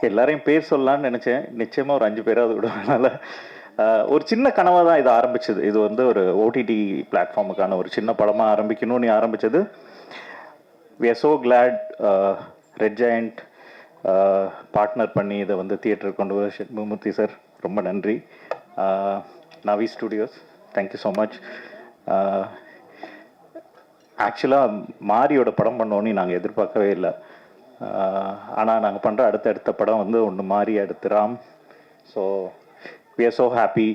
எல்லாரையும் பேர் சொல்லலாம்னு நினச்சேன். நிச்சயமாக ஒரு 5 பேராவது விடுவதனால ஒரு சின்ன கனவாக தான் இது ஆரம்பிச்சது. இது வந்து ஒரு ஓடிடி பிளாட்ஃபார்முக்கான ஒரு சின்ன படமாக ஆரம்பிக்கணும்னு ஆரம்பித்தது. We are so glad Red Giant partner பண்ணி இதை வந்து தியேட்டருக்கு கொண்டு வர மூர்த்தி சார் ரொம்ப நன்றி. நவி ஸ்டுடியோஸ் தேங்க்யூ ஸோ மச். ஆக்சுவலாக மாரியோட படம் பண்ணோன்னு நாங்கள் எதிர்பார்க்கவே இல்லை. ஆனால் நாங்கள் பண்ணுற அடுத்த படம் வந்து ஒன்று மாறி அடுத்து Ram. So we are so happy.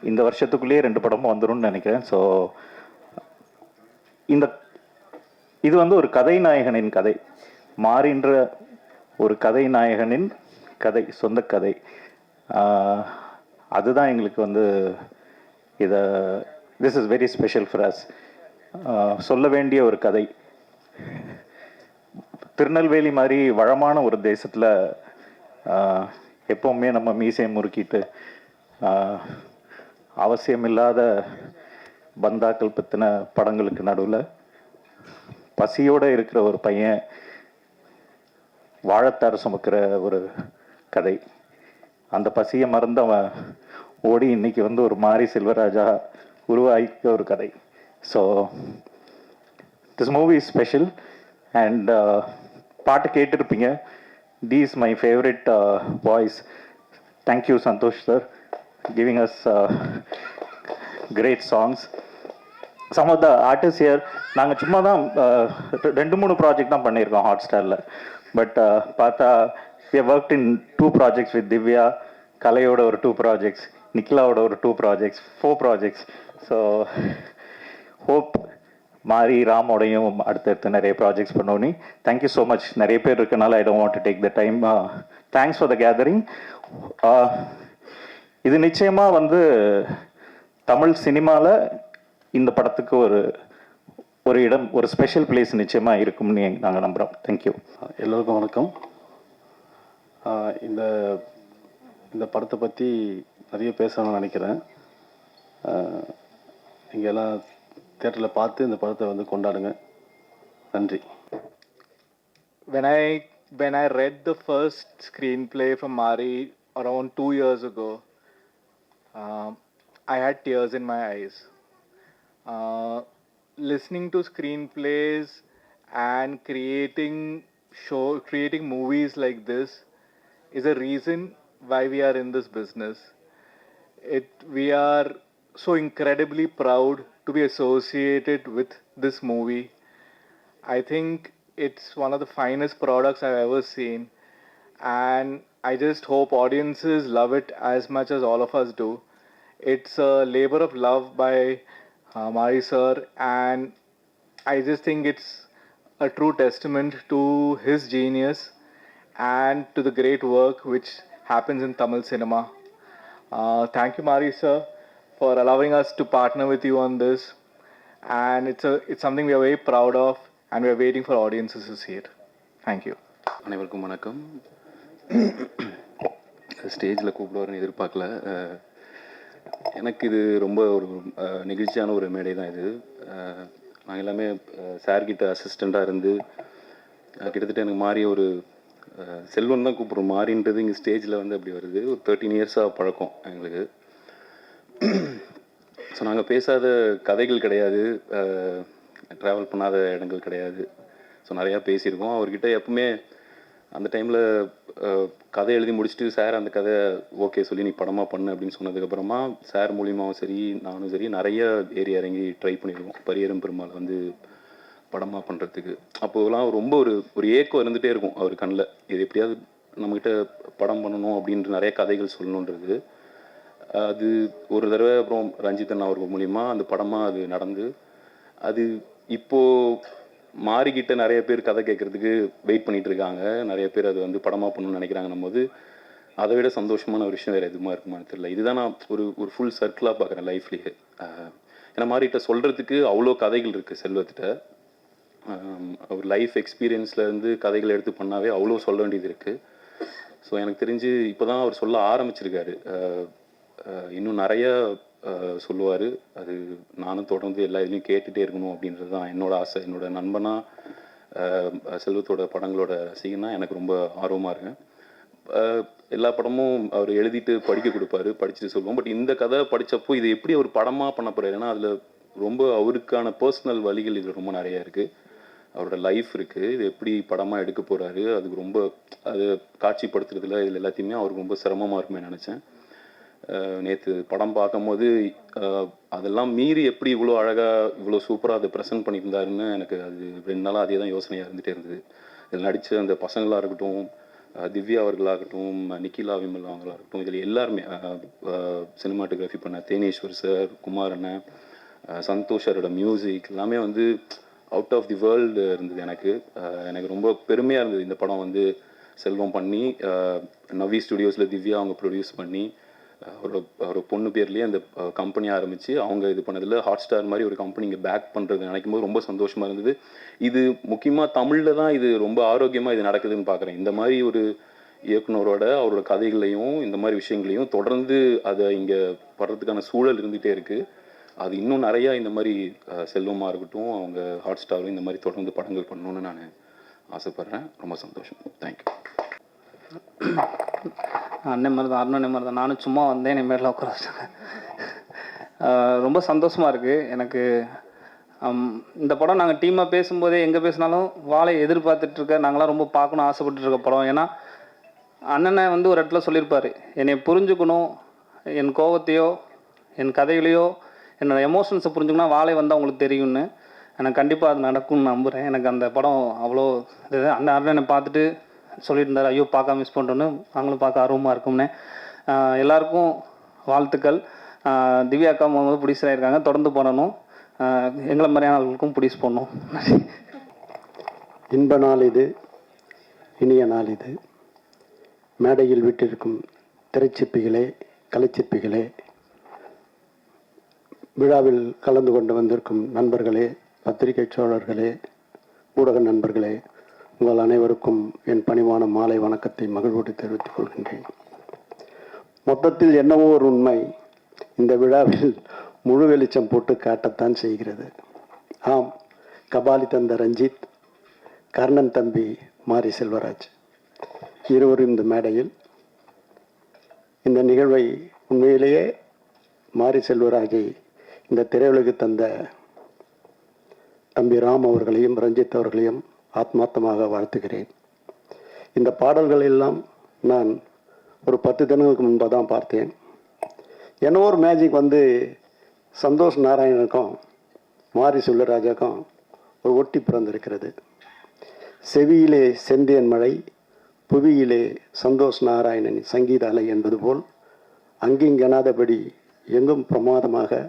இந்த வருஷத்துக்குள்ளேயே 2 படமும் வந்துடும் நினைக்கிறேன். ஸோ இது வந்து ஒரு கதை நாயகனின் கதை, மாறின்ற ஒரு கதை நாயகனின் கதை, சொந்த கதை. அதுதான் எங்களுக்கு வந்து this is very special for us. சொல்ல வேண்டிய ஒரு கதை. திருநெல்வேலி மாதிரி வளமான ஒரு தேசத்தில் எப்போவுமே நம்ம மீசையை முறுக்கிட்டு அவசியமில்லாத பந்தாக்கள் பற்றின படங்களுக்கு நடுவில் பசியோடு இருக்கிற ஒரு பையன் வாழைத்தார் சுமக்கிற ஒரு கதை. அந்த பசியை மறந்தவன் ஓடி இன்னைக்கு வந்து ஒரு மாரி செல்வராஜா உருவாக்கிய ஒரு கதை. So this movie is special. And பாட்டு கேட்டிருப்பீங்க. The is my favourite voice. Thank you Santhosh sir, giving us great songs. Some of the artist here நாங்கள் சும்மா தான் 2-3 ப்ராஜெக்ட் தான் பண்ணியிருக்கோம் ஹாட் ஸ்டாரில். பட் பார்த்தா we have worked in 2 projects with Divya, கலையோட ஒரு 2 ப்ராஜெக்ட்ஸ், நிக்கிலாவோட ஒரு 2 ப்ராஜெக்ட்ஸ், 4 ப்ராஜெக்ட்ஸ். ஸோ ஹோப் மாரி ராமோடையும் அடுத்தடுத்து நிறைய ப்ராஜெக்ட்ஸ் பண்ணோன்னு. Thank you so much. நிறைய பேர் இருக்கனால I don't want to take the time. Thanks for the gathering. இது நிச்சயமாக வந்து தமிழ் சினிமாவில் இந்த படத்துக்கு ஒரு இடம், ஒரு ஸ்பெஷல் பிளேஸ் நிச்சயமாக இருக்கும்னு நாங்கள் நம்புகிறோம். தேங்க்யூ. எல்லோருக்கும் வணக்கம். இந்த இந்த படத்தை பற்றி நிறைய பேசணும்னு நினைக்கிறேன். நீங்கள் எல்லாம் தியேட்டரில் பார்த்து இந்த படத்தை வந்து கொண்டாடுங்க. நன்றி. When I read the first screenplay from Mari around 2 years ago, I had tears in my eyes. Listening to screenplays and creating movies like this is a reason why we are in this business. We are so incredibly proud to be associated with this movie. I think it's one of the finest products I've ever seen, and I just hope audiences love it as much as all of us do. It's a labor of love by Mari sir, and I just think it's a true testament to his genius and to the great work which happens in Tamil cinema. Thank you, Mari sir, for allowing us to partner with you on this, and it's something we are very proud of, and we are waiting for audiences to see it. Thank you. அனைவருக்கும் வணக்கம். ஸ்டேஜில் கூப்பிடுவாருன்னு எதிர்பார்க்கல. எனக்கு இது ரொம்ப ஒரு நெகிழ்ச்சியான ஒரு மேடை தான் இது. நாங்கள் எல்லாமே சார்கிட்ட அசிஸ்டண்ட்டாக இருந்து கிட்டத்தட்ட எனக்கு மாறி ஒரு செல்வன் தான் கூப்பிட்றோம். மாறின்றது இங்கே ஸ்டேஜில் வந்து அப்படி வருது. ஒரு 13 இயர்ஸாக பழக்கம் எங்களுக்கு. ஸோ நாங்கள் பேசாத கதைகள் கிடையாது, ட்ராவல் பண்ணாத இடங்கள் கிடையாது. ஸோ நிறையா பேசியிருக்கோம். அவர்கிட்ட எப்பவுமே அந்த டைமில் கதை எழுதி முடிச்சுட்டு சார் அந்த கதை ஓகே சொல்லி நீ படமாக பண்ணு அப்படின்னு சொன்னதுக்கப்புறமா சார் மூலியமாகவும் சரி நானும் சரி நிறைய ஏறி இறங்கி ட்ரை பண்ணியிருக்கோம் பரியரும் பெருமாள் வந்து படமாக பண்ணுறதுக்கு. அப்போலாம் ரொம்ப ஒரு ஏக்கம் இருந்துகிட்டே இருக்கும் அவர் கண்ணில். இது எப்படியாவது நம்மக்கிட்ட படம் பண்ணணும் அப்படின்ற நிறைய கதைகள் சொல்லணுன்றது. அது ஒரு தடவை அப்புறம் ரஞ்சித் அண்ணா அவர்கள் மூலிமா அந்த படமாக அது நடந்து, அது இப்போது மாறிக்கிட்ட நிறைய பேர் கதை கேட்குறதுக்கு வெயிட் பண்ணிகிட்டு இருக்காங்க. நிறைய பேர் அது வந்து படமாக பண்ணணும்னு நினைக்கிறாங்கன்னும் போது அதை விட சந்தோஷமான ஒரு விஷயம் வேறு எதுவுமா இருக்குமான்னு தெரியல. இதுதான் நான் ஒரு ஃபுல் சர்க்கிளாக பார்க்குறேன் லைஃப்லேயே. ஏன்னா மாறிட்ட சொல்கிறதுக்கு அவ்வளோ கதைகள் இருக்குது செல்வத்திட்ட. ஒரு லைஃப் எக்ஸ்பீரியன்ஸ்லேருந்து கதைகள் எடுத்து பண்ணாவே அவ்வளோ சொல்ல வேண்டியது இருக்குது. ஸோ எனக்கு தெரிஞ்சு இப்போ தான் அவர் சொல்ல ஆரம்பிச்சிருக்காரு. இன்னும் நிறைய சொல்லுவார். அது நானும் தொடர்ந்து எல்லா இதுலேயும் கேட்டுகிட்டே இருக்கணும் அப்படின்றது தான் என்னோடய ஆசை. என்னோடய நண்பனாக செல்வத்தோட படங்களோட ரசிகனா எனக்கு ரொம்ப ஆர்வமாக இருக்கேன். எல்லா படமும் அவர் எழுதிட்டு படிக்க கொடுப்பாரு, படிச்சுட்டு சொல்லுவோம். பட் இந்த கதை படித்தப்போ இது எப்படி ஒரு படமாக பண்ண போகிறாரு, ஏன்னா அதில் ரொம்ப அவருக்கான பர்சனல் வழிகள் இது ரொம்ப நிறையா இருக்குது, அவரோட லைஃப் இருக்குது, இது எப்படி படமாக எடுக்க போகிறாரு, அதுக்கு ரொம்ப அது காட்சிப்படுத்துறதுல இதில் எல்லாத்தையுமே அவருக்கு ரொம்ப சிரமமாக இருக்குமே நினச்சேன். நேற்று படம் பார்க்கும்போது அதெல்லாம் மீறி எப்படி இவ்வளோ அழகாக இவ்வளோ சூப்பராக அதை ப்ரெசென்ட் பண்ணியிருந்தாருன்னு எனக்கு அது 2 நாளாக அதே தான் யோசனையாக இருந்துகிட்டே இருந்தது. இதில் நடித்த அந்த பசங்களாக இருக்கட்டும், திவ்யா அவர்களாகட்டும், நிக்கிலா விமல் அவங்களாகட்டும், இதில் எல்லாருமே சினிமாட்டோகிராஃபி பண்ண தேனேஸ்வர் சார், குமார் அண்ணன், சந்தோஷ் சாரோட மியூசிக் எல்லாமே வந்து அவுட் ஆஃப் தி வேர்ல்டு இருந்தது. எனக்கு ரொம்ப பெருமையாக இருந்தது இந்த படம் வந்து செல்வம் பண்ணி, நவி ஸ்டுடியோஸில் திவ்யா அவங்க ப்ரொடியூஸ் பண்ணி, ஒரு பொண்ணு பேர்லேயே அந்த கம்பெனி ஆரம்பித்து அவங்க இது பண்ணதில் ஹாட் ஸ்டார் மாதிரி ஒரு கம்பெனி இங்கே பேக் பண்ணுறது நினைக்கும் போது ரொம்ப சந்தோஷமாக இருந்தது. இது முக்கியமாக தமிழில் தான் இது ரொம்ப ஆரோக்கியமாக இது நடக்குதுன்னு பார்க்குறேன். இந்த மாதிரி ஒரு இயக்குனரோட அவரோட கதைகளையும் இந்த மாதிரி விஷயங்களையும் தொடர்ந்து அதை இங்கே வர்றதுக்கான சூழல் இருந்துகிட்டே இருக்குது. அது இன்னும் நிறையா இந்த மாதிரி செல்வமாக இருக்கட்டும், அவங்க ஹாட் ஸ்டாரும் இந்த மாதிரி தொடர்ந்து படங்கள் பண்ணணுன்னு நான் ஆசைப்பட்றேன். ரொம்ப சந்தோஷம். தேங்க்யூ. அண்ணன் மாதிரி தான், அண்ணன் மாதிரி தான். நானும் சும்மா வந்தேன், என் மேலே உட்கார வச்சாங்க. ரொம்ப சந்தோஷமாக இருக்குது எனக்கு. இந்த படம் நாங்கள் டீமாக பேசும்போதே எங்கே பேசினாலும் வாழை எதிர்பார்த்துட்ருக்க, நாங்களாம் ரொம்ப பார்க்கணும் ஆசைப்பட்டுருக்க படம். ஏன்னா அண்ணனை வந்து ஒரு இடத்துல சொல்லியிருப்பார், என்னை புரிஞ்சுக்கணும், என் கோவத்தையோ என் கதைகளையோ என்னோட எமோஷன்ஸை புரிஞ்சுக்கணும் வாழை வந்தால் அவங்களுக்கு தெரியும்னு. எனக்கு கண்டிப்பாக அது நடக்கும்னு நம்புகிறேன். எனக்கு அந்த படம் அவ்வளோ இது. அந்த அண்ணனை பார்த்துட்டு சொல்லிட்டு இருந்தார், ஐயோ பார்க்க மிஸ் பண்ணுறோன்னு. நாங்களும் பார்க்க ஆர்வமாக இருக்கும்னு. எல்லாருக்கும் வாழ்த்துக்கள். திவ்யா அக்கா போது ப்ரொடியூசர் ஆகிருக்காங்க, தொடர்ந்து பண்ணணும். எங்களை மாதிரியான ஆளுகளுக்கும் ப்ரொடியூஸ் பண்ணணும். இன்ப நாள் இது, இனிய நாள் இது. மேடையில் விட்டிருக்கும் திரைச்சிற்பிகளே, கலைச்சிற்பிகளே, விழாவில் கலந்து கொண்டு வந்திருக்கும் நண்பர்களே, பத்திரிகை சோழர்களே, ஊடக நண்பர்களே, உங்கள் அனைவருக்கும் என் பணிவான மாலை வணக்கத்தை மகிழ்வோடு தெரிவித்துக் கொள்கின்றேன். மொத்தத்தில் என்னவோ ஒரு உண்மை இந்த விழாவில் முழு வெளிச்சம் போட்டு காட்டத்தான் செய்கிறது. ஆம், கபாலி தந்த ரஞ்சித், கர்ணன் தம்பி மாரி செல்வராஜ் இருவரும் இந்த மேடையில். இந்த நிகழ்வை உண்மையிலேயே மாரி செல்வராஜை இந்த திரையுலகு தந்த தம்பி ராம் அவர்களையும் ரஞ்சித் அவர்களையும் ஆத்மார்த்தமாக வாழ்த்துகிறேன். இந்த பாடல்கள் எல்லாம் நான் ஒரு 10 தினங்களுக்கு முன்பாக தான் பார்த்தேன். என்ன ஒரு மேஜிக் வந்து சந்தோஷ் நாராயணனுக்கும் மாரி செல்வராஜுக்கும் ஒரு ஒட்டி பிறந்திருக்கிறது. செவியிலே செந்தேன் மழை, புவியிலே சந்தோஷ் நாராயணன் சங்கீத அலை என்பது போல் அங்கிங்கெனாதபடி எங்கும் பிரமாதமாக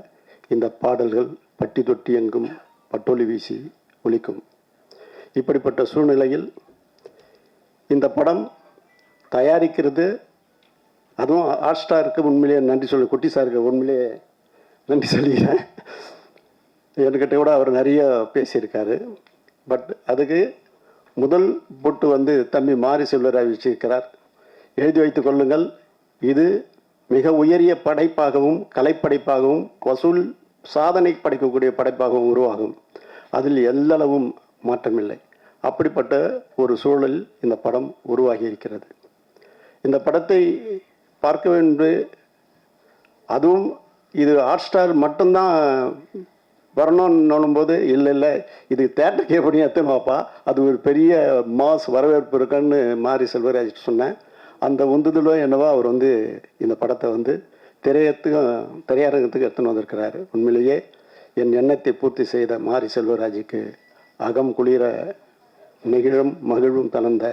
இந்த பாடல்கள் பட்டி தொட்டி எங்கும் பட்டொலி வீசி ஒலிக்கும். இப்படிப்பட்ட சூழ்நிலையில் இந்த படம் தயாரிக்கிறது, அதுவும் ஹாட் ஸ்டாருக்கு உண்மையிலேயே நன்றி சொல்லி, குட்டி சாருக்கு உண்மையிலேயே நன்றி சொல்லிக்கிறேன். என்கிட்ட கூட அவர் நிறைய பேசியிருக்காரு. பட் அதுக்கு முதல் பொட்டு வந்து தம்பி மாரி செல்வராஜ் வச்சிருக்கிறார். எழுதி வைத்துக் கொள்ளுங்கள், இது மிக உயரிய படைப்பாகவும் கலைப்படைப்பாகவும் வசூல் சாதனை படைக்கக்கூடிய படைப்பாகவும் உருவாகும். அதில் எல்லளவும் மாற்றமில்லை. அப்படிப்பட்ட ஒரு சூழல் இந்த படம் உருவாகி இருக்கிறது. இந்த படத்தை பார்க்க வேண்டும், அதுவும் இது ஹாட் ஸ்டார் மட்டும்தான் வரணும்னு போது இல்லை இது தேட்டருக்கே எப்படி எத்தனாப்பா, அது ஒரு பெரிய மாஸ் வரவேற்பு இருக்குன்னு மாரி செல்வராஜ் சொன்னேன். அந்த உந்துதலோ என்னவோ அவர் வந்து இந்த படத்தை வந்து திரையரங்கத்துக்கு எடுத்துன்னு வந்திருக்கிறாரு. உண்மையிலேயே என் எண்ணத்தை பூர்த்தி செய்த மாரி செல்வராஜுக்கு அகம் குளிர நெகிழும் மகிழ்வும் தளர்ந்த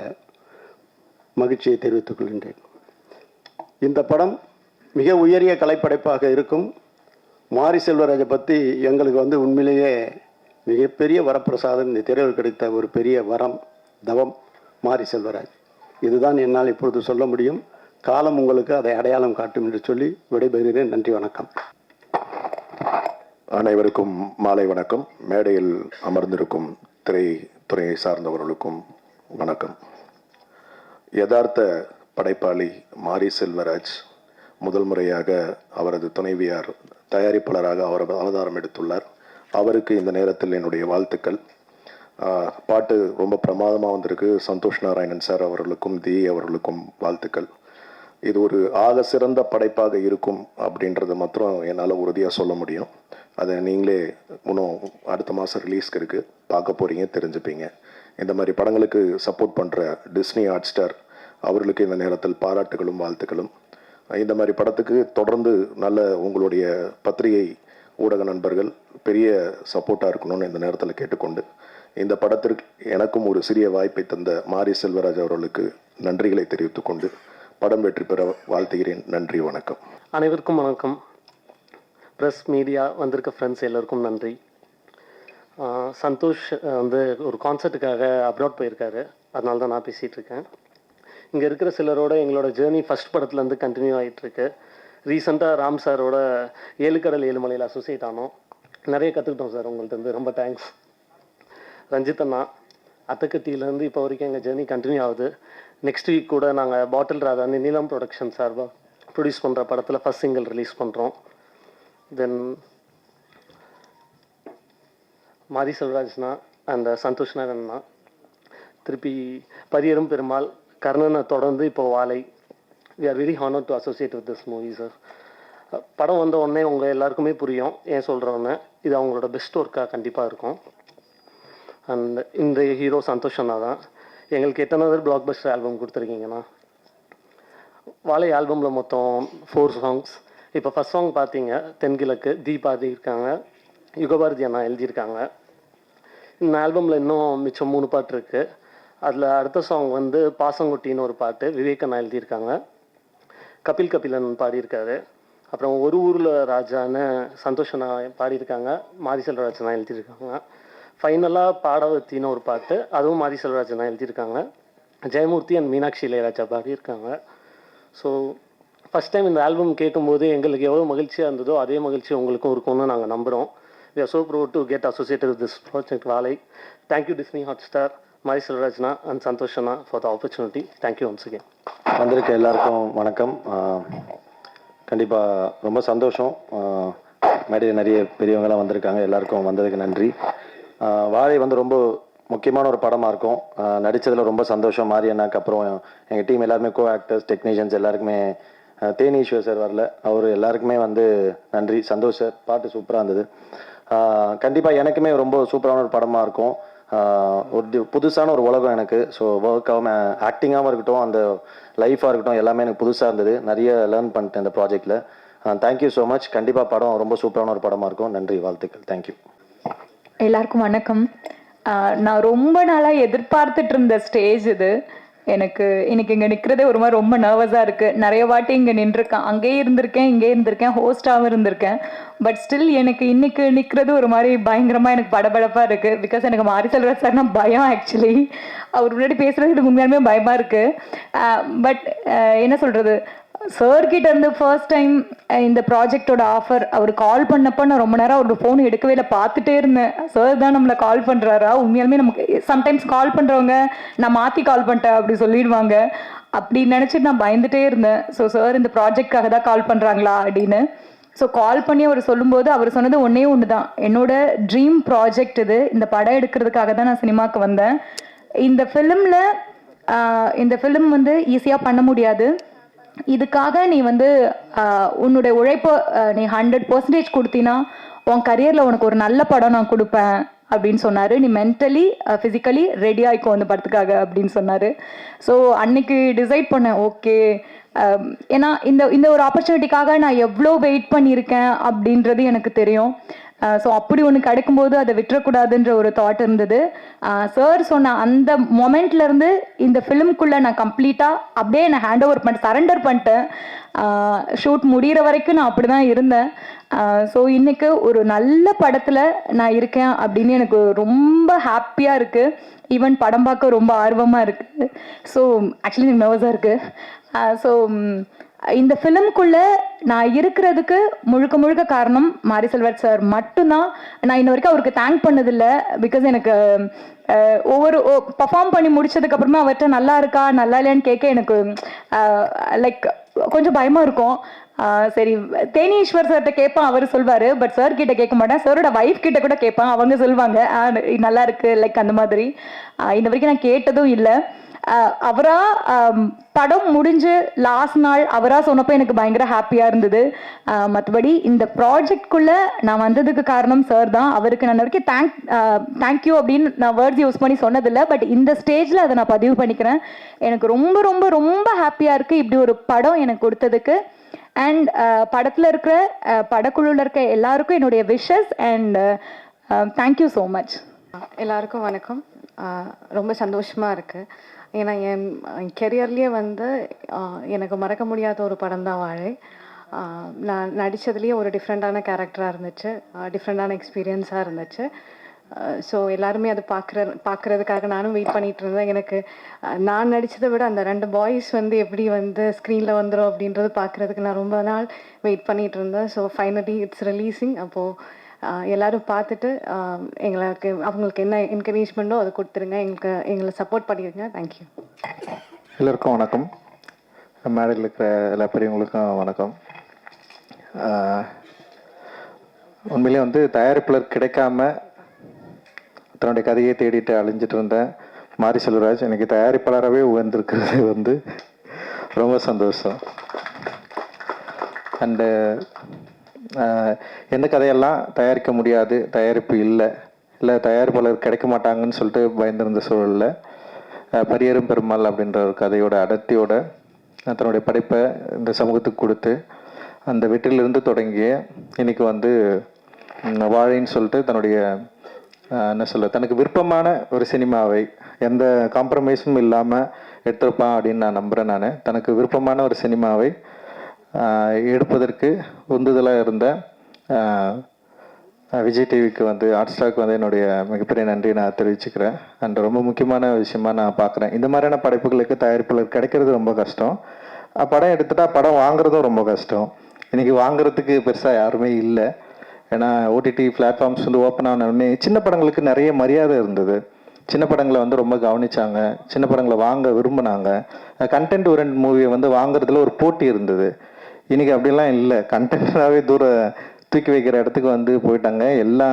மகிழ்ச்சியை தெரிவித்துக் கொள்கின்றேன். இந்த படம் மிக உயரிய கலைப்படைப்பாக இருக்கும். மாரி செல்வராஜை பற்றி எங்களுக்கு வந்து உண்மையிலேயே மிகப்பெரிய வரப்பிரசாதம், இந்த திரையில் கிடைத்த ஒரு பெரிய வரம், தவம் மாரி செல்வராஜ். இதுதான் என்னால் இப்பொழுது சொல்ல முடியும். காலம் உங்களுக்கு அதை அடையாளம் காட்டும் என்று சொல்லி விடைபெறுகிறேன். நன்றி, வணக்கம். அனைவருக்கும் மாலை வணக்கம். மேடையில் அமர்ந்திருக்கும் திரைத்துறையை சார்ந்தவர்களுக்கும் வணக்கம். யதார்த்த படைப்பாளி மாரி செல்வராஜ் முதல் முறையாக அவரது துணைவியார் தயாரிப்பாளராக அவர் அவதாரம் எடுத்துள்ளார். அவருக்கு இந்த நேரத்தில் என்னுடைய வாழ்த்துக்கள். பாட்டு ரொம்ப பிரமாதமாக வந்திருக்கு. சந்தோஷ் நாராயணன் சார் அவர்களுக்கும் தி அவர்களுக்கும் வாழ்த்துக்கள். இது ஒரு ஆக சிறந்த படைப்பாக இருக்கும் அப்படின்றத மாத்திரம் என்னால் உறுதியாக சொல்ல முடியும். அதை நீங்களே இன்னும் அடுத்த மாதம் ரிலீஸ்க்கு இருக்குது, பார்க்க போகிறீங்க, தெரிஞ்சுப்பீங்க. இந்த மாதிரி படங்களுக்கு சப்போர்ட் பண்ணுற டிஸ்னி ஹாட் ஸ்டார் அவர்களுக்கு இந்த நேரத்தில் பாராட்டுகளும் வாழ்த்துக்களும். இந்த மாதிரி படத்துக்கு தொடர்ந்து நல்ல உங்களுடைய பத்திரிகை ஊடக நண்பர்கள் பெரிய சப்போர்ட்டாக இருக்கணும்னு இந்த நேரத்தில் கேட்டுக்கொண்டு, இந்த படத்திற்கு எனக்கும் ஒரு சிறிய வாய்ப்பை தந்த மாரி செல்வராஜ் அவர்களுக்கு நன்றிகளை தெரிவித்துக்கொண்டு படம் வெற்றி பெற வாழ்த்துகிறேன். நன்றி, வணக்கம். அனைவருக்கும் வணக்கம். ப்ரெஸ் மீடியா வந்திருக்க ஃப்ரெண்ட்ஸ் எல்லோருக்கும் நன்றி. சந்தோஷ் வந்து ஒரு கான்சர்ட்டுக்காக அப்ராட் போயிருக்காரு, அதனால தான் நான் பேசிகிட்டு இருக்கேன். இங்கே இருக்கிற சிலரோட எங்களோட ஜேர்னி ஃபஸ்ட் படத்துலேருந்து கண்டினியூ ஆகிட்டுருக்கு. ரீசெண்டாக ராம் சாரோட 7 கடல் 7 மலையில் அசோசியேட் ஆனோம். நிறைய கற்றுக்கிட்டோம் சார் உங்கள்கிட்ட, ரொம்ப தேங்க்ஸ். ரஞ்சித் அண்ணா அத்தக்கட்டியிலேருந்து இப்போ வரைக்கும் எங்கள் ஜேர்னி கண்டினியூ ஆகுது. நெக்ஸ்ட் வீக் கூட நாங்கள் பாட்டில் ராதான்னு நீலம் ப்ரொடக்ஷன் சார்பாக ப்ரொடியூஸ் பண்ணுற படத்தில் ஃபஸ்ட் சிங்கிள் ரிலீஸ் பண்ணுறோம். தென் மாரி செல்வராஜ்னா அண்ட் சந்தோஷ் நாராயணா, திருப்பி பரியரும் பெருமாள், கர்ணனை தொடர்ந்து இப்போ Vaazhai. We are very honoured to associate with this movie sir. படம் வந்த உடனே உங்கள் எல்லாருக்குமே புரியும் ஏன் சொல்கிறோன்னு. இது அவங்களோட பெஸ்ட் ஒர்க்காக கண்டிப்பாக இருக்கும். அண்ட் இந்த ஹீரோ சந்தோஷ் அண்ணா தான் எங்களுக்கு எத்தனாவது பிளாக் பஸ்டர் ஆல்பம் கொடுத்துருக்கீங்கண்ணா. வாழை ஆல்பமில் மொத்தம் 4 சாங்ஸ். இப்போ ஃபஸ்ட் சாங் பார்த்தீங்க தென்கிழக்கு, தீபா இருக்காங்க, யுகபாரதி அண்ணா எழுதியிருக்காங்க. இந்த ஆல்பமில் இன்னும் மிச்சம் 3 பாட்டு இருக்குது. அதில் அடுத்த சாங் வந்து பாசங்குட்டின்னு ஒரு பாட்டு விவேக் அண்ணா எழுதியிருக்காங்க, கபிலன் பாடியிருக்காரு. அப்புறம் ஒரு ஊரில் ராஜான்னு சந்தோஷ் அண்ணா பாடியிருக்காங்க, மாரி செல்வராஜ் அண்ணா எழுதியிருக்காங்க. ஃபைனலாக பாடவத்தின்னு ஒரு பாட்டு, அதுவும் மாரி செல்வராஜ் அண்ணா எழுதியிருக்காங்க. ஜெயமூர்த்தி அண்ட் மீனாட்சி இளையராஜா பாடியிருக்காங்க. ஸோ ஃபஸ்ட் டைம் இந்த ஆல்பம் கேட்கும்போது எங்களுக்கு எவ்வளோ மகிழ்ச்சியாக இருந்ததோ அதே மகிழ்ச்சி உங்களுக்கும் இருக்கும்னு நாங்கள் நம்புகிறோம். We are so proud to get associated with this project Vaazhai. Thank you Disney Hotstar, Mari செல்வராஜ்னா அண்ட் சந்தோஷனா for the opportunity. Thank you once again. வந்திருக்க எல்லாருக்கும் வணக்கம். கண்டிப்பாக ரொம்ப சந்தோஷம். மேடையில் நிறைய பெரியவங்களாம் வந்திருக்காங்க, எல்லாருக்கும் வந்ததுக்கு நன்றி. வாழை வந்து ரொம்ப முக்கியமான ஒரு படமாக இருக்கும். நடித்ததில் ரொம்ப சந்தோஷம். மாரி அண்ணாக்கு அப்புறம் எங்கள் டீம் எல்லாருமே கோ ஆக்டர்ஸ், டெக்னீஷியன்ஸ் எல்லாருக்குமே, தேனீஸ்வர் சார் வரல, அவர் எல்லாருக்குமே வந்து நன்றி. சந்தோஷ் சார் பாட்டு சூப்பராக இருந்தது. கண்டிப்பாக எனக்குமே ரொம்ப சூப்பரான ஒரு படமாக இருக்கும். ஒரு புதுசான ஒரு உலகம் எனக்கு. ஸோ ஒர்க்காகவும் ஆக்டிங்காகவும் இருக்கட்டும், அந்த லைஃபாக இருக்கட்டும், எல்லாமே எனக்கு புதுசாக இருந்தது. நிறைய லேர்ன் பண்ணிட்டேன் இந்த ப்ராஜெக்டில். Thank you so much. கண்டிப்பாக படம் ரொம்ப சூப்பரான ஒரு படமாக இருக்கும். நன்றி, வாழ்த்துக்கள். தேங்க்யூ. எல்லாருக்கும் வணக்கம். நான் ரொம்ப நாளாக எதிர்பார்த்துட்டு இருந்த ஸ்டேஜ் இது. எனக்கு இன்னைக்கு இங்கே நிற்கிறதே ஒரு மாதிரி ரொம்ப நர்வஸாக இருக்குது. நிறைய வாட்டி இங்கே நின்றுருக்கேன், அங்கேயே இருந்திருக்கேன், இங்கே இருந்திருக்கேன், ஹோஸ்டாகவும் இருந்திருக்கேன். பட் ஸ்டில் எனக்கு இன்னைக்கு நிற்கிறது ஒரு மாதிரி பயங்கரமாக எனக்கு படபடப்பாக இருக்குது. பிகாஸ் எனக்கு மாரி செல்வராஜ் சார்னா பயம். ஆக்சுவலி அவர் முன்னாடி பேசுகிறது எனக்கு உண்மையாலுமே பயமாக இருக்குது. பட் என்ன சொல்கிறது, சார்கிட்ட இருந்து ஃபர்ஸ்ட் டைம் இந்த ப்ராஜெக்டோட ஆஃபர் அவர் கால் பண்ணப்போ நான் ரொம்ப நேரம் அவரோட ஃபோன் எடுக்கவே இல்லை, பார்த்துட்டே இருந்தேன். சார் தான் நம்மளை கால் பண்ணுறாரா? உண்மையாலுமே நமக்கு சம்டைம்ஸ் கால் பண்ணுறவங்க நான் மாற்றி கால் பண்ணிட்டேன் அப்படி சொல்லிடுவாங்க. அப்படி நினச்சிட்டு நான் பயந்துகிட்டே இருந்தேன். ஸோ சார் இந்த ப்ராஜெக்ட்காக தான் கால் பண்ணுறாங்களா அப்படின்னு. ஸோ கால் பண்ணி அவர் சொல்லும்போது அவர் சொன்னது ஒன்றே ஒன்று தான், என்னோட ட்ரீம் ப்ராஜெக்ட் இது, இந்த படம் எடுக்கிறதுக்காக தான் நான் சினிமாவுக்கு வந்தேன். இந்த ஃபிலிம் வந்து ஈஸியாக பண்ண முடியாது, இதுக்காக நீ வந்து உன்னுடைய உழைப்பை நீ 100% கொடுத்தினா உன் கரியரில் உனக்கு ஒரு நல்ல படம் நான் கொடுப்பேன் அப்படின்னு சொன்னார். நீ மென்டலி ஃபிசிக்கலி ரெடி ஆகிக்கோ அந்த படத்துக்காக அப்படின்னு சொன்னார். ஸோ அன்னைக்கு டிசைட் பண்ணேன், ஓகே. ஏன்னா இந்த ஒரு ஆப்பர்ச்சுனிட்டிக்காக நான் எவ்வளோ வெயிட் பண்ணியிருக்கேன் அப்படின்றது எனக்கு தெரியும். ஸோ அப்படி ஒன்று கிடைக்கும்போது அதை விட்டுறக்கூடாதுன்ற ஒரு தாட் இருந்தது. சார் சொன்ன அந்த மொமெண்ட்லேருந்து இந்த ஃபிலிம்குள்ளே நான் கம்ப்ளீட்டாக அப்படியே நான் ஹேண்ட் ஓவர் பண்ணிட்டு சரண்டர் பண்ணிட்டேன். ஷூட் முடிகிற வரைக்கும் நான் அப்படி தான் இருந்தேன். ஸோ இன்றைக்கு ஒரு நல்ல படத்தில் நான் இருக்கேன் அப்படின்னு எனக்கு ரொம்ப ஹாப்பியாக இருக்குது. ஈவன் படம் பார்க்க ரொம்ப ஆர்வமாக இருக்குது. ஸோ ஆக்சுவலி எனக்கு நர்வஸாக இருக்குது. ஸோ இந்த ஃபிலிம்குள்ளே நான் இருக்கிறதுக்கு முழுக்க காரணம் மாரி செல்வராஜ் சார் மட்டும்தான். நான் இன்ன வரைக்கும் அவருக்கு தேங்க் பண்ணதில்லை. பிகாஸ் எனக்கு ஒவ்வொரு பர்ஃபார்ம் பண்ணி முடிச்சதுக்கப்புறமா அவர்கிட்ட நல்லா இருக்கா நல்லா இல்லையான்னு கேட்க எனக்கு லைக் கொஞ்சம் பயமாக இருக்கும். சரி தேனீஸ்வர் சார்கிட்ட கேட்பேன், அவர் சொல்வார். பட் சார் கிட்ட கேட்க மாட்டேன், சாரோட ஒய்ஃப் கிட்ட கூட கேட்பேன், அவங்க சொல்லுவாங்க நல்லா இருக்கு லைக் அந்த மாதிரி. இந்த வரைக்கும் நான் கேட்டதும் இல்லை. அவரா படம் முடிஞ்சு லாஸ்ட் நாள் அவரா சொன்னப்போ எனக்கு பயங்கர ஹாப்பியாக இருந்தது. மற்றபடி இந்த ப்ராஜெக்ட்குள்ளே நான் வந்ததுக்கு காரணம் சார் தான். அவருக்கு நான் வரைக்கும் தேங்க்யூ அப்படின்னு நான் வேர்ட்ஸ் யூஸ் பண்ணி சொன்னதில்லை. பட் இந்த ஸ்டேஜில் அதை நான் பதிவு பண்ணிக்கிறேன். எனக்கு ரொம்ப ரொம்ப ரொம்ப ஹாப்பியாக இருக்குது இப்படி ஒரு படம் எனக்கு கொடுத்ததுக்கு. அண்ட் படத்தில் இருக்கிற படக்குழுவில் இருக்க எல்லாருக்கும் என்னுடைய wishes and thank you so much. எல்லாருக்கும் வணக்கம். ரொம்ப சந்தோஷமாக இருக்குது. ஏன்னா என் கெரியர்லேயே வந்து எனக்கு மறக்க முடியாத ஒரு படம் தான் வாழை. நான் நடித்ததுலேயே ஒரு டிஃப்ரெண்ட்டான கேரக்டராக இருந்துச்சு, டிஃப்ரெண்ட்டான எக்ஸ்பீரியன்ஸாக இருந்துச்சு. ஸோ எல்லாருமே அது பார்க்குறதுக்காக நானும் வெயிட் பண்ணிகிட்டு இருந்தேன். எனக்கு நான் நடித்ததை விட அந்த 2 பாய்ஸ் வந்து எப்படி வந்து ஸ்க்ரீனில் வந்துடும் அப்படின்றது பார்க்குறதுக்கு நான் ரொம்ப நாள் வெயிட் பண்ணிகிட்டு இருந்தேன். So finally it's releasing. அப்போது எல்லோரும் பார்த்துட்டு அவங்களுக்கு என்ன என்கரேஜ்மெண்ட்டோ அதை கொடுத்துருங்க, எங்களை சப்போர்ட் பண்ணிடுங்க. தேங்க்யூ. எல்லோருக்கும் வணக்கம். மேடையில் இருக்கிற எல்லா பெரியவங்களுக்கும் வணக்கம். உண்மையிலே வந்து தயாரிப்பாளர் கிடைக்காம தன்னுடைய கதையை தேடிட்டு அழிஞ்சிட்டு இருந்தேன் மாரி செல்வராஜ் எனக்கு தயாரிப்பாளராகவே உயர்ந்திருக்கிறது வந்து ரொம்ப சந்தோஷம். அண்டு எந்த கதையெல்லாம் தயாரிக்க முடியாது, தயாரிப்பு இல்லை தயாரிப்பாளர் கிடைக்க மாட்டாங்கன்னு சொல்லிட்டு பயந்திருந்த சூழலில் பரியரும் பெருமாள் அப்படின்ற ஒரு கதையோட அடர்த்தியோட தன்னுடைய படைப்பை இந்த சமூகத்துக்கு கொடுத்து அந்த வெற்றிலிருந்து தொடங்கிய இன்னைக்கு வந்து வாழைன்னு சொல்லிட்டு தன்னுடைய என்ன சொல்ல தனக்கு விருப்பமான ஒரு சினிமாவை எந்த காம்ப்ரமைஸும் இல்லாமல் எடுத்திருப்பான் அப்படின்னு நான் நம்புகிறேன். நான் தனக்கு விருப்பமான ஒரு சினிமாவை எடுப்பதற்கு உந்துதலாக இருந்த விஜய் டிவிக்கு வந்து ஹாட்ஸ்டாருக்கு வந்து என்னுடைய மிகப்பெரிய நன்றியை நான் தெரிவிச்சுக்கிறேன். அண்ட் ரொம்ப முக்கியமான விஷயமா நான் பார்க்குறேன், இந்த மாதிரியான படைப்புகளுக்கு தயாரிப்பாளர் கிடைக்கிறது ரொம்ப கஷ்டம். படம் எடுத்துட்டா படம் வாங்குறதும் ரொம்ப கஷ்டம். இன்றைக்கி வாங்குறதுக்கு பெருசாக யாருமே இல்லை. ஏன்னா ஓடிடி பிளாட்ஃபார்ம்ஸ் வந்து ஓப்பன் ஆனவுடனே சின்ன படங்களுக்கு நிறைய மரியாதை இருந்தது. சின்ன படங்களை வந்து ரொம்ப கவனிச்சாங்க, சின்ன படங்களை வாங்க விரும்பினாங்க. கண்டென்ட் ஓரியன்ட் மூவியை வந்து வாங்குறதுல ஒரு போட்டி இருந்தது. இன்றைக்கி அப்படிலாம் இல்லை. கண்டென்ட்டாகவே தூக்கி வைக்கிற இடத்துக்கு வந்து போயிட்டாங்க. எல்லா